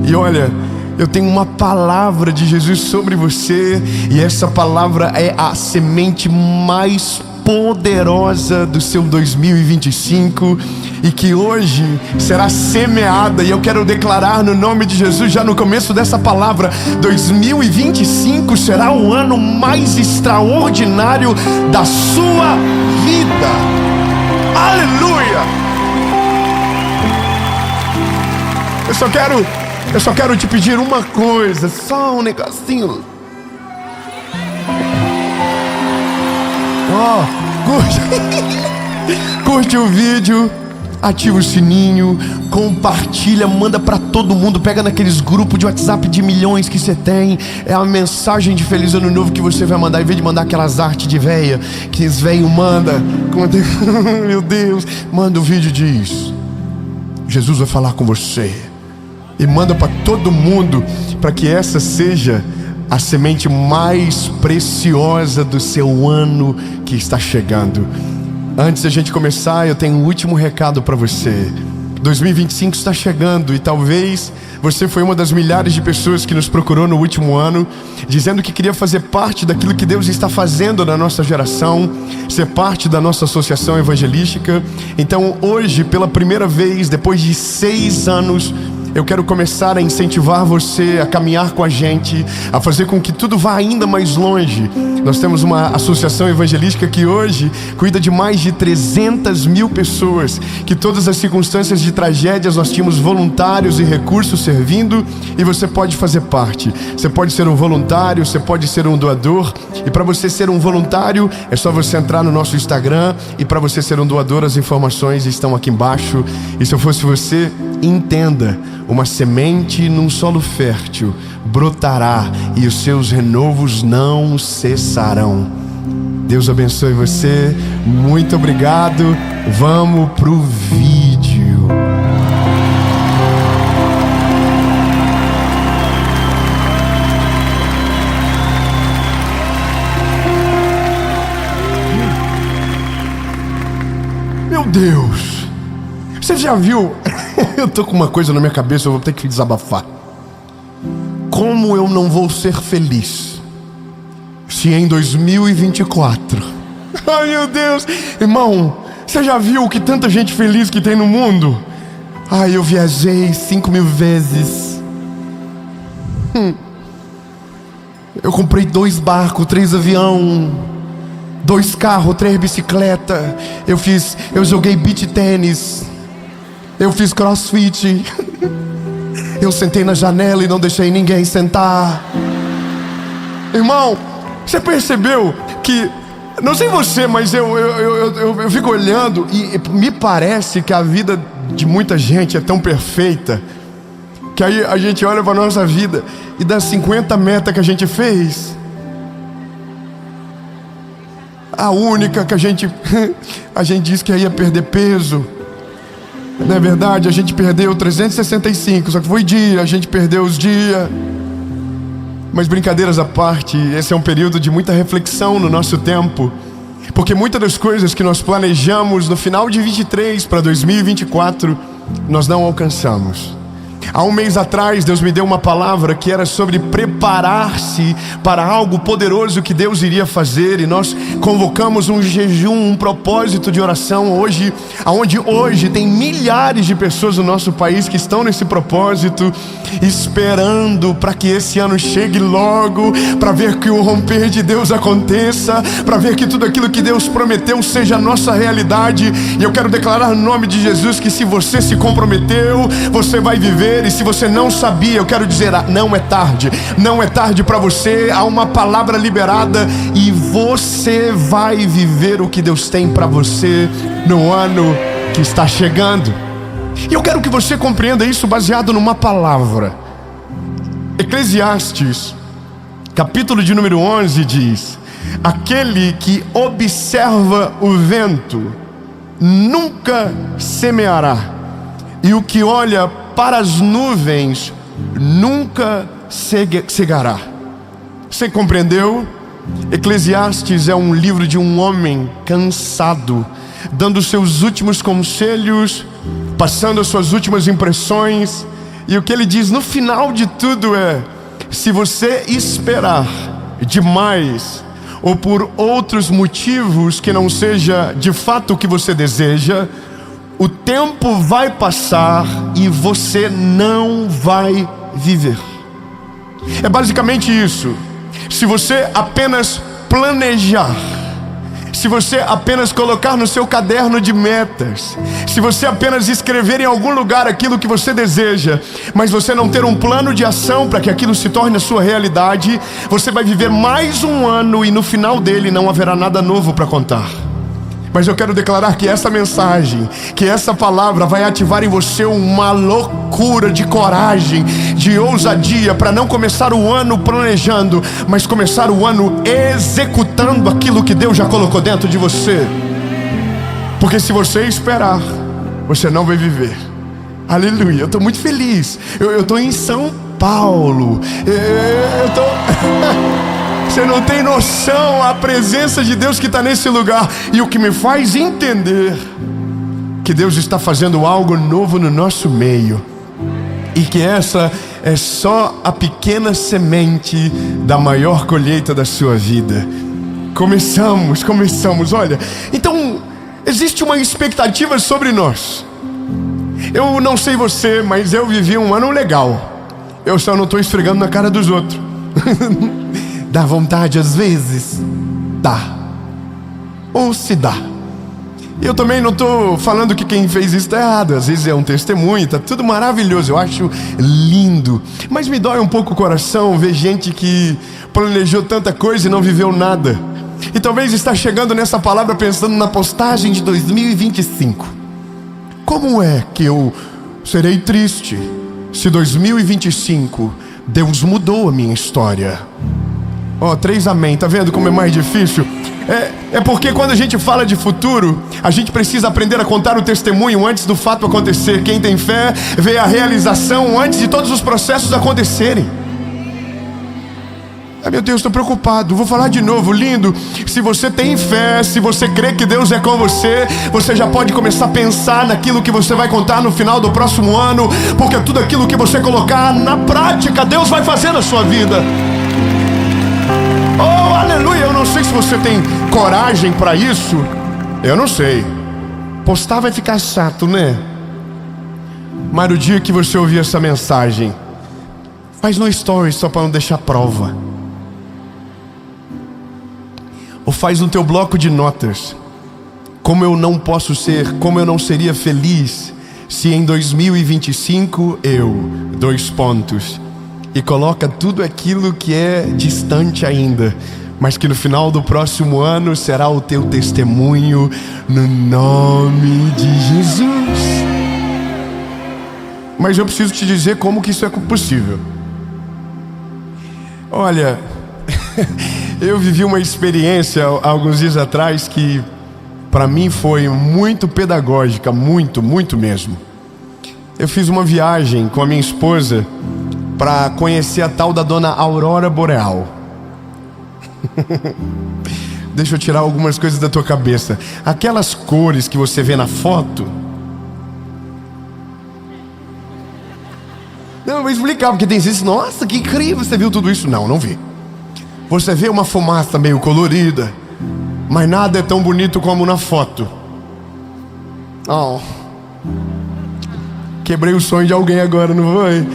E olha, eu tenho uma palavra de Jesus sobre você, e essa palavra é a semente mais poderosa do seu 2025, e que hoje será semeada. E eu quero declarar no nome de Jesus, já no começo dessa palavra: 2025 será o ano mais extraordinário da sua vida. Aleluia! Eu só quero te pedir uma coisa, só um negocinho. Curte o vídeo, ativa o sininho, compartilha, manda pra todo mundo. Pega naqueles grupos de WhatsApp de milhões que você tem. É a mensagem de Feliz Ano Novo que você vai mandar, em vez de mandar aquelas artes de véia que os velhos mandam. Meu Deus, manda o vídeo e diz: Jesus vai falar com você. E manda pra todo mundo, para que essa seja a semente mais preciosa do seu ano que está chegando. Antes da gente começar, eu tenho um último recado para você. 2025 está chegando, e talvez você foi uma das milhares de pessoas que nos procurou no último ano, dizendo que queria fazer parte daquilo que Deus está fazendo na nossa geração, ser parte da nossa associação evangelística. Então hoje, pela primeira vez, depois de 6 anos, eu quero começar a incentivar você a caminhar com a gente, a fazer com que tudo vá ainda mais longe. Nós temos uma associação evangelística que hoje cuida de mais de 300 mil pessoas, que todas as circunstâncias de tragédias nós tínhamos voluntários e recursos servindo, e você pode fazer parte. Você pode ser um voluntário, você pode ser um doador, e para você ser um voluntário é só você entrar no nosso Instagram, e para você ser um doador as informações estão aqui embaixo. E se eu fosse você, entenda: uma semente num solo fértil brotará, e os seus renovos não cessarão. Deus abençoe você. Muito obrigado. Vamos pro vídeo. Meu Deus, você já viu? Eu tô com uma coisa na minha cabeça, eu vou ter que desabafar. Como eu não vou ser feliz se em 2024 Ai, meu Deus. Irmão, você já viu que tanta gente feliz que tem no mundo? Ai, eu viajei 5.000 vezes. Eu comprei 2 barcos, 3 aviões, 2 carros, 3 bicicletas. Eu joguei beach tênis. Eu fiz crossfit. Eu sentei na janela e não deixei ninguém sentar. Irmão, você percebeu que, não sei você, mas eu fico olhando e me parece que a vida de muita gente é tão perfeita que aí a gente olha para a nossa vida e das 50 metas que a gente fez, a única que a gente disse que ia perder peso. Não é verdade? A gente perdeu 365, só que foi dia, a gente perdeu os dias. Mas brincadeiras à parte, esse é um período de muita reflexão no nosso tempo, porque muitas das coisas que nós planejamos no final de 23 para 2024, nós não alcançamos. Há um mês atrás, Deus me deu uma palavra que era sobre preparar-se para algo poderoso que Deus iria fazer. E nós convocamos um jejum, um propósito de oração hoje, onde hoje tem milhares de pessoas no nosso país que estão nesse propósito, esperando para que esse ano chegue logo, para ver que o romper de Deus aconteça, para ver que tudo aquilo que Deus prometeu seja a nossa realidade. E eu quero declarar no nome de Jesus que se você se comprometeu, você vai viver. E se você não sabia, eu quero dizer, não é tarde. Não é tarde para você. Há uma palavra liberada e você vai viver o que Deus tem para você no ano que está chegando. E eu quero que você compreenda isso baseado numa palavra. Eclesiastes, capítulo de número 11 diz: aquele que observa o vento nunca semeará, e o que olha para as nuvens nunca cegará. Você compreendeu? Eclesiastes é um livro de um homem cansado, dando seus últimos conselhos, passando as suas últimas impressões. E o que ele diz no final de tudo é: se você esperar demais, ou por outros motivos que não seja de fato o que você deseja, o tempo vai passar e você não vai viver. É basicamente isso. Se você apenas planejar, se você apenas colocar no seu caderno de metas, se você apenas escrever em algum lugar aquilo que você deseja, mas você não ter um plano de ação para que aquilo se torne a sua realidade, você vai viver mais um ano e no final dele não haverá nada novo para contar. Mas eu quero declarar que essa mensagem, que essa palavra vai ativar em você uma loucura de coragem, de ousadia, para não começar o ano planejando, mas começar o ano executando aquilo que Deus já colocou dentro de você. Porque se você esperar, você não vai viver. Aleluia, eu estou muito feliz. Eu estou em São Paulo. Você não tem noção a presença de Deus que está nesse lugar. E o que me faz entender que Deus está fazendo algo novo no nosso meio, e que essa é só a pequena semente da maior colheita da sua vida. Começamos, olha. Então, existe uma expectativa sobre nós. Eu não sei você, mas eu vivi um ano legal. Eu só não estou esfregando na cara dos outros. Dá vontade às vezes? Dá. Ou se dá. Eu também não estou falando que quem fez isso está errado. Às vezes é um testemunho, está tudo maravilhoso, eu acho lindo. Mas me dói um pouco o coração ver gente que planejou tanta coisa e não viveu nada. E talvez está chegando nessa palavra pensando na postagem de 2025. Como é que eu serei triste se 2025 Deus mudou a minha história? 3 amém, tá vendo como é mais difícil? É porque quando a gente fala de futuro, a gente precisa aprender a contar o testemunho antes do fato acontecer. Quem tem fé vê a realização antes de todos os processos acontecerem. Meu Deus, estou preocupado. Vou falar de novo, lindo. Se você tem fé, se você crê que Deus é com você, você já pode começar a pensar naquilo que você vai contar no final do próximo ano, porque tudo aquilo que você colocar na prática, Deus vai fazer na sua vida. Oh, aleluia. Eu não sei se você tem coragem para isso. Eu não sei. Postar vai ficar chato, né? Mas no dia que você ouvir essa mensagem, faz no story só para não deixar prova. Ou faz no teu bloco de notas. Como eu não seria feliz se em 2025 e coloca tudo aquilo que é distante ainda, mas que no final do próximo ano será o teu testemunho, no nome de Jesus. Mas eu preciso te dizer como que isso é possível. Olha, eu vivi uma experiência há alguns dias atrás que para mim foi muito pedagógica, muito mesmo. Eu fiz uma viagem com a minha esposa para conhecer a tal da dona Aurora Boreal. Deixa eu tirar algumas coisas da tua cabeça. Aquelas cores que você vê na foto. Não, eu vou explicar, porque tem gente, nossa, que incrível, você viu tudo isso? Não vi. Você vê uma fumaça meio colorida, mas nada é tão bonito como na foto. Oh, quebrei o sonho de alguém agora, não foi?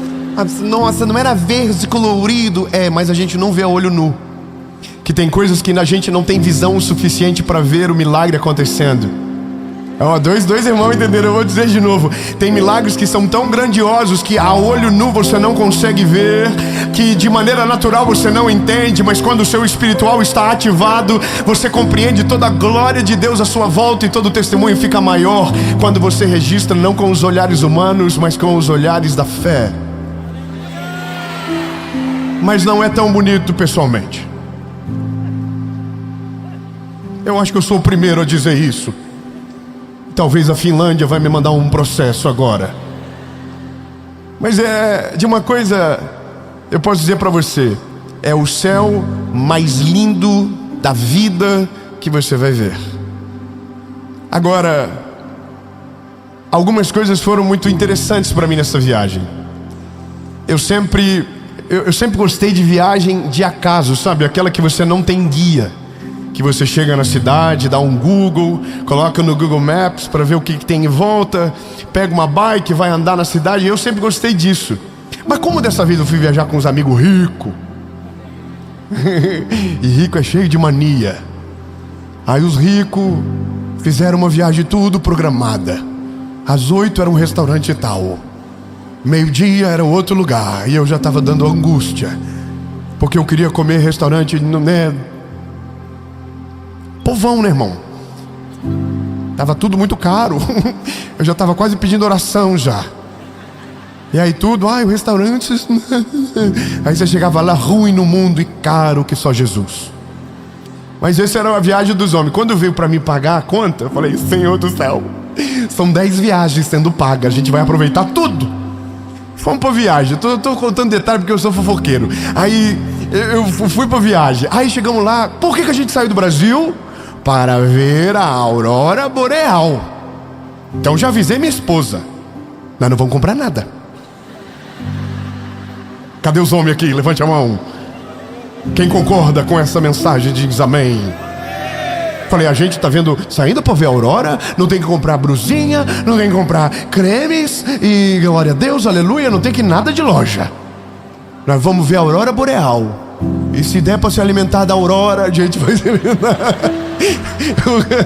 Nossa, não era verde colorido. Mas a gente não vê a olho nu. Que tem coisas que a gente não tem visão o suficiente para ver o milagre acontecendo. Dois irmãos entenderam, eu vou dizer de novo. Tem milagres que são tão grandiosos que a olho nu você não consegue ver, que de maneira natural você não entende, mas quando o seu espiritual está ativado, você compreende toda a glória de Deus à sua volta, e todo o testemunho fica maior quando você registra não com os olhares humanos, mas com os olhares da fé. Mas não é tão bonito pessoalmente. Eu acho que eu sou o primeiro a dizer isso. Talvez a Finlândia vai me mandar um processo agora. Mas de uma coisa eu posso dizer para você: é o céu mais lindo da vida que você vai ver. Agora, algumas coisas foram muito interessantes para mim nessa viagem. Eu sempre gostei de viagem de acaso, sabe? Aquela que você não tem guia, que você chega na cidade, dá um Google, coloca no Google Maps para ver o que tem em volta, pega uma bike, vai andar na cidade. Eu sempre gostei disso. Mas como dessa vez eu fui viajar com uns amigos ricos, e rico é cheio de mania. Aí os ricos fizeram uma viagem tudo programada. Às 8 era um restaurante tal, meio-dia era outro lugar, e eu já estava dando angústia, porque eu queria comer restaurante, né? Povão, né, irmão? Tava tudo muito caro. Eu já estava quase pedindo oração já. E aí tudo, o restaurante. Aí você chegava lá, ruim no mundo e caro que só Jesus. Mas essa era a viagem dos homens. Quando veio para mim pagar a conta, eu falei: Senhor do céu, são 10 viagens sendo pagas, a gente vai aproveitar tudo. Fomos pra viagem. Tô contando detalhe porque eu sou fofoqueiro. Aí eu fui pra viagem. Aí chegamos lá. Por que a gente saiu do Brasil? Para ver a Aurora Boreal. Então já avisei minha esposa: nós não vamos comprar nada. Cadê os homens aqui? Levante a mão. Quem concorda com essa mensagem diz amém. Falei: a gente tá saindo para ver a aurora, não tem que comprar brusinha, não tem que comprar cremes, e glória a Deus, aleluia, não tem que nada de loja. Nós vamos ver a Aurora Boreal. E se der para se alimentar da aurora, a gente vai se alimentar.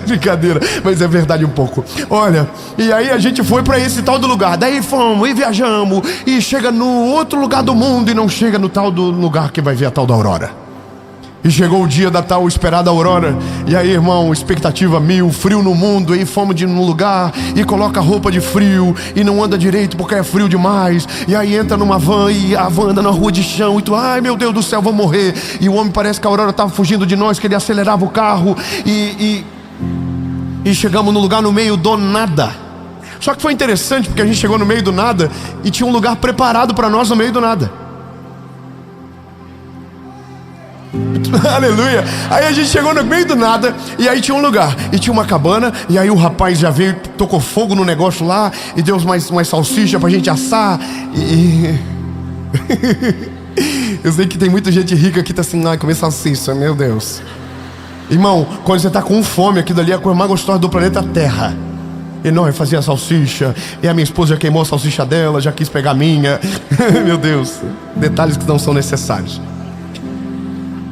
Brincadeira, mas é verdade um pouco. Olha, e aí a gente foi para esse tal do lugar. Daí fomos e viajamos, e chega no outro lugar do mundo, e não chega no tal do lugar que vai ver a tal da aurora. E chegou o dia da tal esperada aurora. E aí, irmão, expectativa 1000, frio no mundo. E fomos num lugar e coloca roupa de frio e não anda direito porque é frio demais. E aí entra numa van e a van anda na rua de chão. E tu, ai meu Deus do céu, vou morrer. E o homem, parece que a aurora estava fugindo de nós, que ele acelerava o carro. E chegamos no lugar no meio do nada. Só que foi interessante porque a gente chegou no meio do nada e tinha um lugar preparado para nós no meio do nada. Aleluia. Aí a gente chegou no meio do nada, e aí tinha um lugar, e tinha uma cabana. E aí o rapaz já veio, tocou fogo no negócio lá, e deu mais salsicha pra gente assar. Eu sei que tem muita gente rica que tá assim, ai, comer salsicha, meu Deus. Irmão, quando você tá com fome, aquilo ali é a coisa mais gostosa do planeta Terra. E não, eu fazia salsicha, e a minha esposa já queimou a salsicha dela, já quis pegar a minha. Meu Deus, detalhes que não são necessários.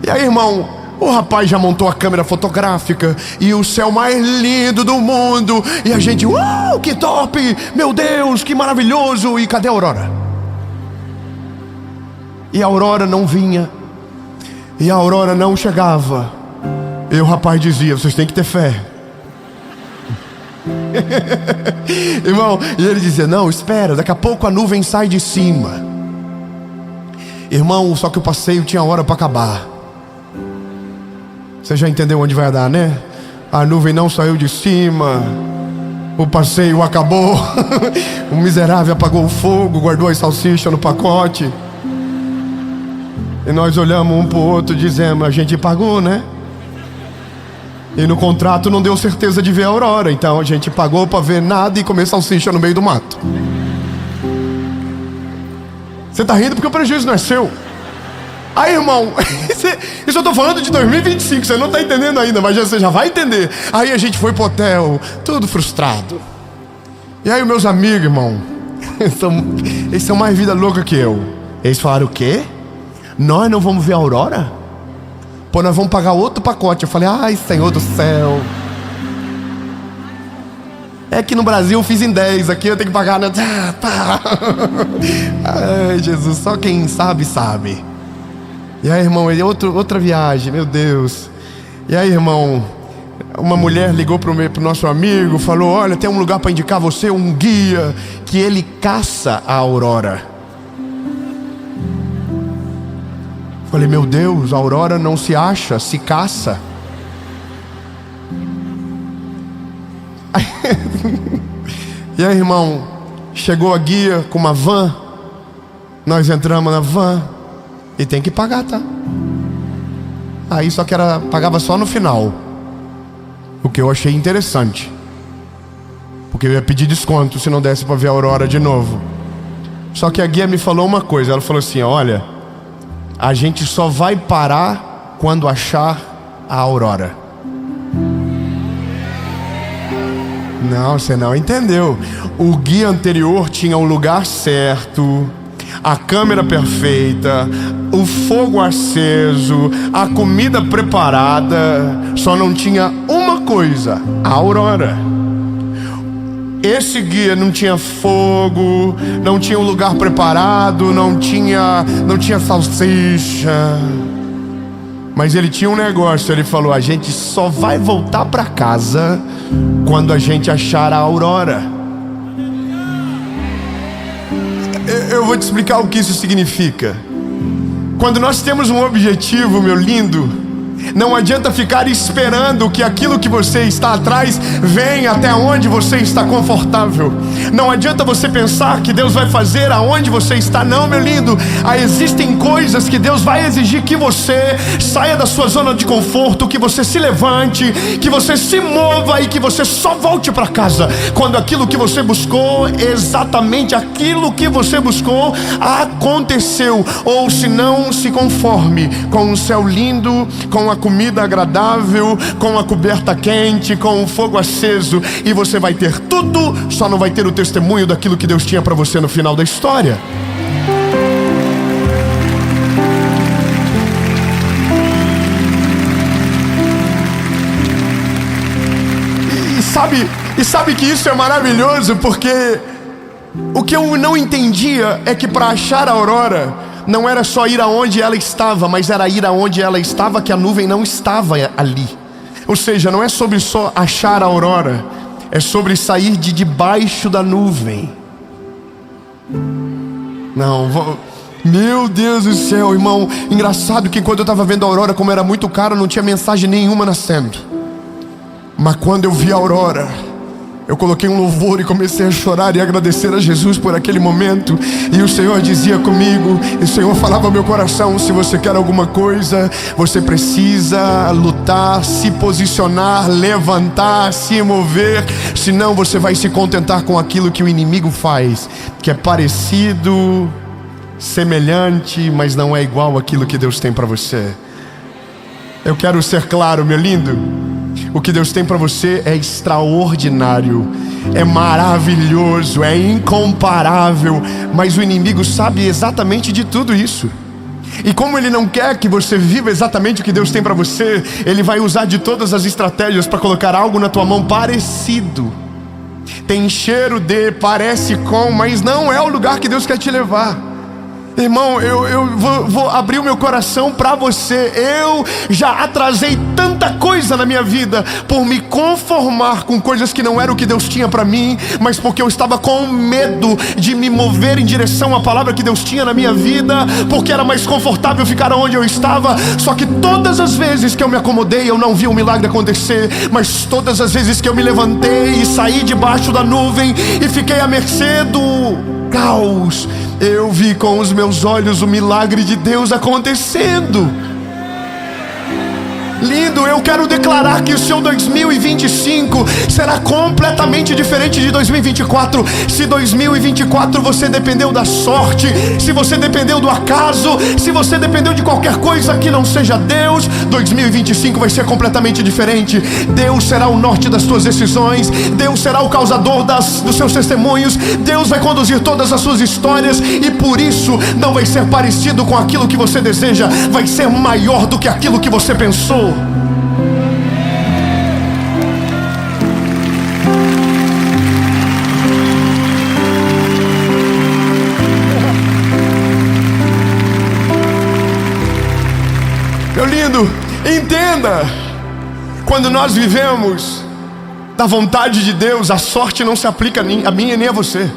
E aí, irmão, o rapaz já montou a câmera fotográfica e o céu mais lindo do mundo. E a gente, uau, que top! Meu Deus, que maravilhoso! E cadê a Aurora? E a Aurora não vinha. E a Aurora não chegava. E o rapaz dizia, vocês têm que ter fé. Irmão, e ele dizia, não, espera, daqui a pouco a nuvem sai de cima. Irmão, só que o passeio tinha hora para acabar. Você já entendeu onde vai dar, né? A nuvem não saiu de cima. O passeio acabou. O miserável apagou o fogo, guardou as salsichas no pacote. E nós olhamos um pro outro e dizemos, a gente pagou, né? E no contrato não deu certeza de ver a aurora. Então a gente pagou para ver nada e comer salsicha no meio do mato. Você tá rindo porque o prejuízo não é seu. Aí, irmão, isso eu tô falando de 2025, você não tá entendendo ainda, mas você já vai entender. Aí a gente foi pro hotel, tudo frustrado. E aí meus amigos, irmão, eles são mais vida louca que eu. Eles falaram, o quê? Nós não vamos ver a aurora? Pô, nós vamos pagar outro pacote. Eu falei, ai, Senhor do céu. É que no Brasil eu fiz em 10, aqui eu tenho que pagar, né? Ai, Jesus, só quem sabe, sabe. E aí, irmão, outra viagem, meu Deus. E aí, irmão, uma mulher ligou pro nosso amigo, falou, olha, tem um lugar para indicar você, um guia, que ele caça a aurora. Falei, meu Deus, a aurora não se acha, se caça. E aí, irmão, chegou a guia com uma van. Nós entramos na van. E tem que pagar, tá? Aí só que pagava só no final. O que eu achei interessante, porque eu ia pedir desconto se não desse para ver a aurora de novo. Só que a guia me falou uma coisa. Ela falou assim, olha, a gente só vai parar quando achar a aurora. Não, você não entendeu. O guia anterior tinha o lugar certo, a câmera perfeita, o fogo aceso, a comida preparada. Só não tinha uma coisa, a aurora. Esse guia não tinha fogo, não tinha um lugar preparado, não tinha salsicha. Mas ele tinha um negócio, ele falou, a gente só vai voltar para casa quando a gente achar a aurora. Eu vou te explicar o que isso significa. Quando nós temos um objetivo, meu lindo, não adianta ficar esperando que aquilo que você está atrás venha até onde você está confortável. Não adianta você pensar que Deus vai fazer aonde você está. Não, meu lindo, existem coisas que Deus vai exigir que você saia da sua zona de conforto, que você se levante, que você se mova e que você só volte para casa quando aquilo que você buscou, exatamente aquilo que você buscou, aconteceu. Ou se não, se conforme com um céu lindo, com a comida agradável, com a coberta quente, com o fogo aceso, e você vai ter tudo, só não vai ter o testemunho daquilo que Deus tinha para você no final da história. E sabe que isso é maravilhoso, porque o que eu não entendia é que para achar a aurora não era só ir aonde ela estava, mas era ir aonde ela estava, que a nuvem não estava ali. Ou seja, não é sobre só achar a aurora, é sobre sair de debaixo da nuvem. Meu Deus do céu, irmão. Engraçado que quando eu estava vendo a aurora, como era muito caro, não tinha mensagem nenhuma nascendo. Mas quando eu vi a aurora, eu coloquei um louvor e comecei a chorar e agradecer a Jesus por aquele momento. E o Senhor dizia comigo, e o Senhor falava ao meu coração, se você quer alguma coisa, você precisa lutar, se posicionar, levantar, se mover. Senão você vai se contentar com aquilo que o inimigo faz, que é parecido semelhante, mas não é igual àquilo que Deus tem para você. Eu quero ser claro, meu lindo. O que Deus tem para você é extraordinário, é maravilhoso, é incomparável. Mas o inimigo sabe exatamente de tudo isso. E como ele não quer que você viva exatamente o que Deus tem para você, ele vai usar de todas as estratégias para colocar algo na tua mão parecido. Tem cheiro de, parece com, mas não é o lugar que Deus quer te levar. Irmão, eu vou abrir o meu coração para você. Eu já atrasei tanta coisa na minha vida por me conformar com coisas que não eram o que Deus tinha para mim, mas porque eu estava com medo de me mover em direção à palavra que Deus tinha na minha vida, porque era mais confortável ficar onde eu estava. Só que todas as vezes que eu me acomodei, eu não vi o milagre acontecer. Mas todas as vezes que eu me levantei e saí debaixo da nuvem e fiquei à mercê do caos, eu vi com os meus olhos o milagre de Deus acontecendo. Lindo, eu quero declarar que o seu 2025 será completamente diferente de 2024. Se 2024 você dependeu da sorte, se você dependeu do acaso, se você dependeu de qualquer coisa que não seja Deus, 2025 vai ser completamente diferente. Deus será o norte das suas decisões, Deus será o causador dos seus testemunhos, Deus vai conduzir todas as suas histórias. E por isso não vai ser parecido com aquilo que você deseja, vai ser maior do que aquilo que você pensou. Meu lindo, entenda, quando nós vivemos da vontade de Deus, a sorte não se aplica a mim e nem a você.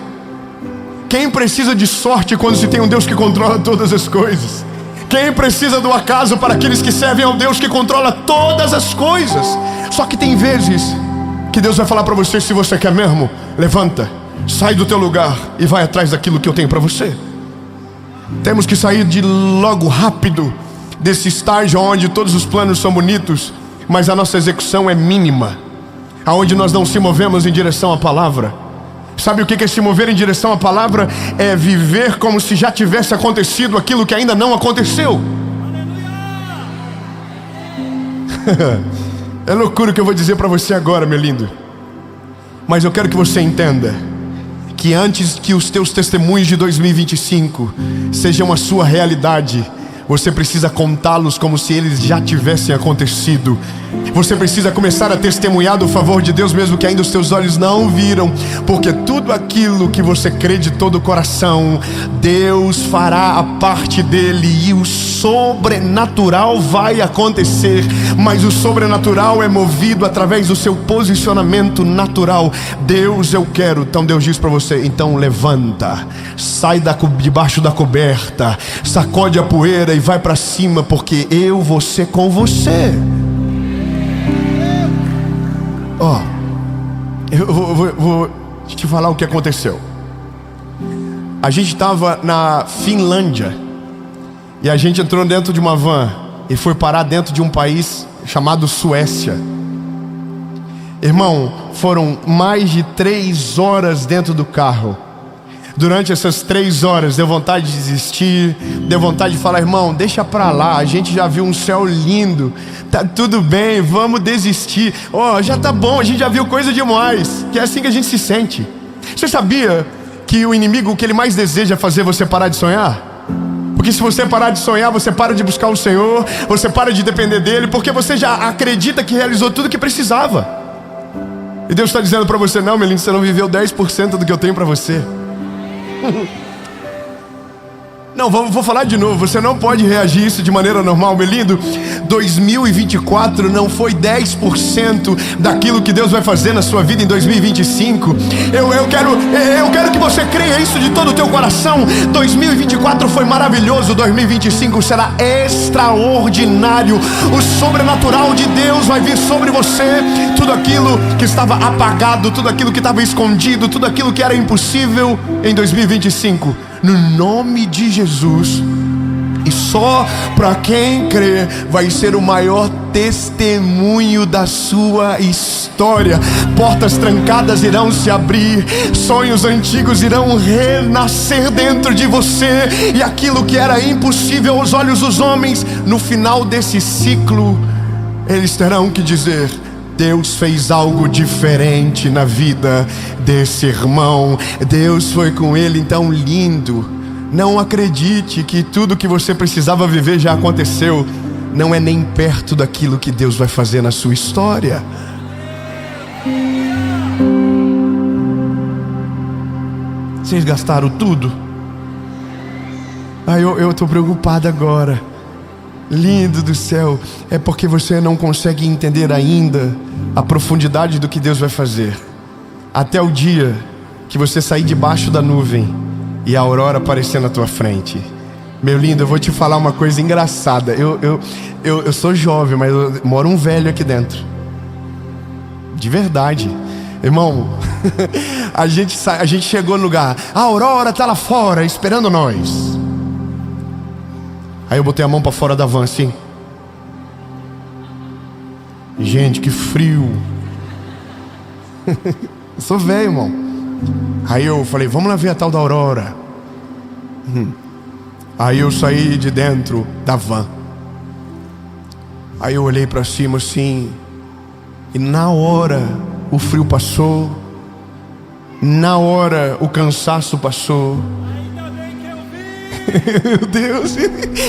Quem precisa de sorte quando se tem um Deus que controla todas as coisas? Quem precisa do acaso para aqueles que servem ao Deus que controla todas as coisas? Só que tem vezes que Deus vai falar para você: se você quer mesmo, levanta, sai do teu lugar e vai atrás daquilo que eu tenho para você. Temos que sair de logo rápido desse estágio onde todos os planos são bonitos, mas a nossa execução é mínima, aonde nós não se movemos em direção à palavra. Sabe o que é se mover em direção à palavra? É viver como se já tivesse acontecido aquilo que ainda não aconteceu. É loucura o que eu vou dizer para você agora, meu lindo. Mas eu quero que você entenda que antes que os teus testemunhos de 2025 sejam a sua realidade, você precisa contá-los como se eles já tivessem acontecido. Você precisa começar a testemunhar do favor de Deus, mesmo que ainda os teus olhos não viram. Porque tudo aquilo que você crê de todo o coração, Deus fará a parte dele, e o sobrenatural vai acontecer. Mas o sobrenatural é movido através do seu posicionamento natural. Deus, eu quero. Então Deus diz para você: então levanta, sai debaixo da coberta, sacode a poeira e vai para cima, porque eu vou ser com você. Eu vou te falar o que aconteceu. A gente estava na Finlândia e a gente entrou dentro de uma van e foi parar dentro de um país chamado Suécia. Irmão, foram mais de 3 horas dentro do carro. Durante essas 3 horas deu vontade de desistir, deu vontade de falar: irmão, deixa pra lá, a gente já viu um céu lindo, tá tudo bem, vamos desistir. Já tá bom, a gente já viu coisa demais. Que é assim que a gente se sente. Você sabia que o inimigo, o que ele mais deseja é fazer você parar de sonhar? Porque se você parar de sonhar, você para de buscar o Senhor, você para de depender dele, porque você já acredita que realizou tudo que precisava. E Deus está dizendo para você: não, meu lindo, você não viveu 10% do que eu tenho para você. Não, vou falar de novo. Você não pode reagir isso de maneira normal, meu lindo. 2024 não foi 10% daquilo que Deus vai fazer na sua vida em 2025. Eu quero que você creia isso de todo o teu coração. 2024 foi maravilhoso, 2025 será extraordinário. O sobrenatural de Deus vai vir sobre você. Tudo aquilo que estava apagado, tudo aquilo que estava escondido, tudo aquilo que era impossível em 2025, no nome de Jesus, E só para quem crê vai ser o maior testemunho da sua história. Portas trancadas irão se abrir, sonhos antigos irão renascer dentro de você, e aquilo que era impossível aos olhos dos homens, no final desse ciclo, eles terão que dizer: Deus fez algo diferente na vida desse irmão. Deus foi com ele. Então, lindo, não acredite que tudo que você precisava viver já aconteceu. Não é nem perto daquilo que Deus vai fazer na sua história. Vocês gastaram tudo? Eu estou preocupado agora. Lindo do céu, é porque você não consegue entender ainda a profundidade do que Deus vai fazer. Até o dia que você sair debaixo da nuvem e a aurora aparecer na tua frente. Meu lindo, eu vou te falar uma coisa engraçada. Eu sou jovem, mas eu moro um velho aqui dentro. De verdade. Irmão, a gente chegou no lugar. A aurora está lá fora esperando nós. Aí eu botei a mão para fora da van assim. Gente, que frio. Eu sou velho, irmão. Aí eu falei, vamos lá ver a tal da aurora. Aí eu saí de dentro da van. Aí eu olhei para cima assim. E na hora o frio passou. Na hora o cansaço passou. Meu Deus,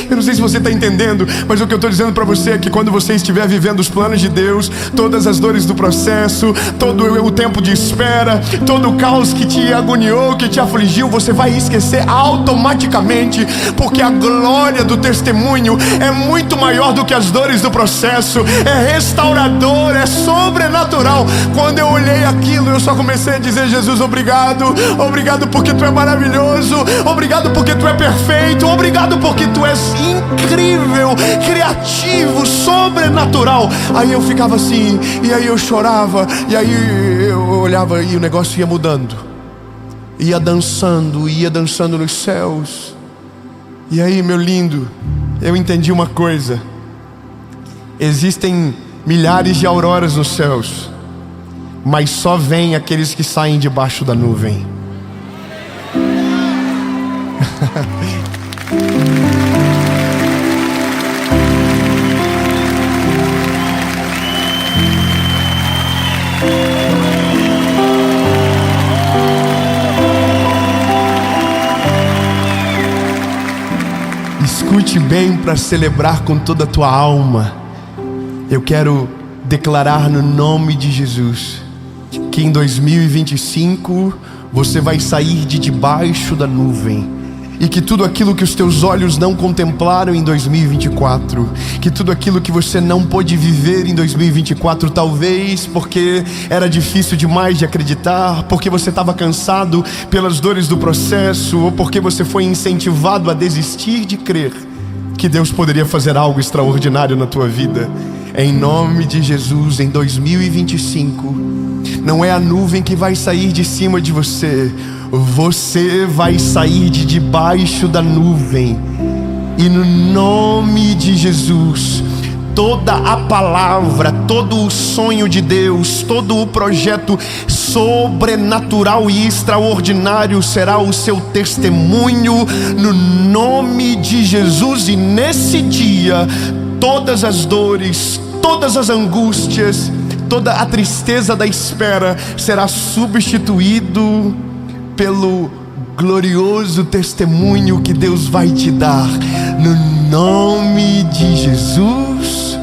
eu não sei se você está entendendo, mas o que eu estou dizendo para você é que quando você estiver vivendo os planos de Deus, todas as dores do processo, todo o tempo de espera, todo o caos que te agoniou, que te afligiu, você vai esquecer automaticamente, porque a glória do testemunho é muito maior do que as dores do processo. É restaurador, é sobrenatural. Quando eu olhei aquilo, eu só comecei a dizer: Jesus, obrigado, obrigado porque Tu é maravilhoso, obrigado porque Tu é perfeito, obrigado porque Tu és incrível, criativo, sobrenatural. Aí eu ficava assim, e aí eu chorava, e aí eu olhava e o negócio ia mudando, ia dançando nos céus. E aí, meu lindo, eu entendi uma coisa: existem milhares de auroras nos céus, mas só vêm aqueles que saem debaixo da nuvem. Escute bem para celebrar com toda a tua alma. Eu quero declarar no nome de Jesus que em 2025 você vai sair de debaixo da nuvem, e que tudo aquilo que os teus olhos não contemplaram em 2024, que tudo aquilo que você não pôde viver em 2024, talvez porque era difícil demais de acreditar, porque você estava cansado pelas dores do processo, ou porque você foi incentivado a desistir de crer que Deus poderia fazer algo extraordinário na tua vida. Em nome de Jesus, em 2025, não é a nuvem que vai sair de cima de você, você vai sair de debaixo da nuvem. E no nome de Jesus, toda a palavra, todo o sonho de Deus, todo o projeto sobrenatural e extraordinário será o seu testemunho, no nome de Jesus. E nesse dia, todas as dores, todas as angústias, toda a tristeza da espera será substituído pelo glorioso testemunho que Deus vai te dar, no nome de Jesus.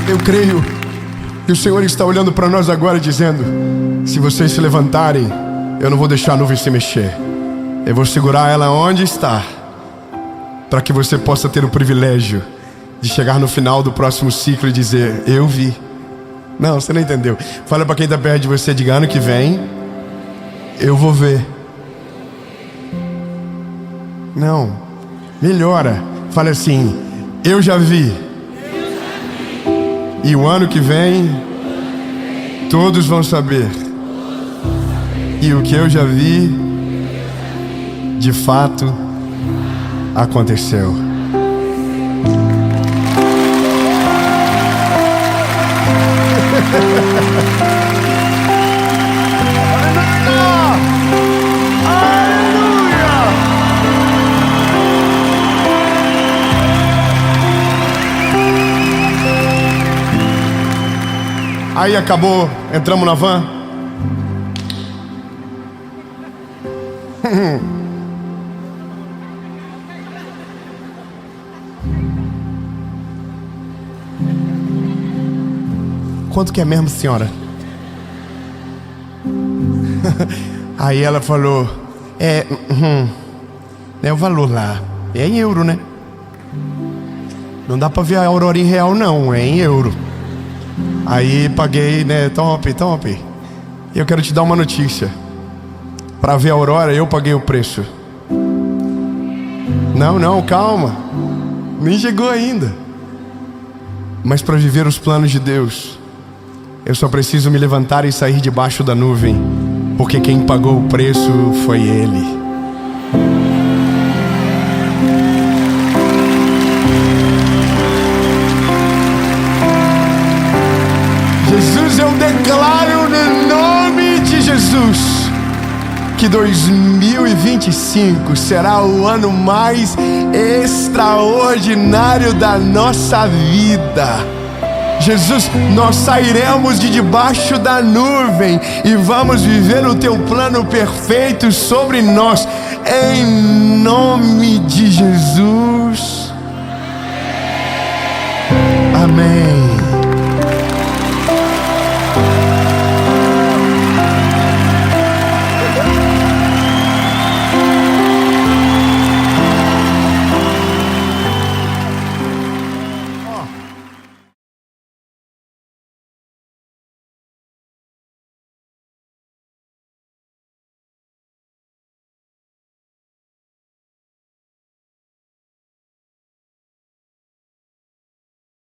Eu creio que o Senhor está olhando para nós agora dizendo: se vocês se levantarem, eu não vou deixar a nuvem se mexer. Eu vou segurar ela onde está, para que você possa ter o privilégio de chegar no final do próximo ciclo e dizer: eu vi. Não, você não entendeu. Fala para quem está perto de você, diga: ano que vem eu vou ver. Não, melhora. Fala assim: eu já vi. E o ano que vem, todos vão saber. E o que eu já vi, de fato, aconteceu. Aí acabou, entramos na van. Quanto que é mesmo, senhora? Aí ela falou: é o valor lá, é em euro, né? Não dá pra ver a aurora em real não, é em euro. Aí paguei, né, top. E eu quero te dar uma notícia. Para ver a aurora eu paguei o preço. Não, calma. Nem chegou ainda. Mas para viver os planos de Deus, eu só preciso me levantar e sair debaixo da nuvem, porque quem pagou o preço foi Ele. Jesus, eu declaro no nome de Jesus que 2025 será o ano mais extraordinário da nossa vida. Jesus, nós sairemos de debaixo da nuvem e vamos viver o teu plano perfeito sobre nós, em nome de Jesus. Amém.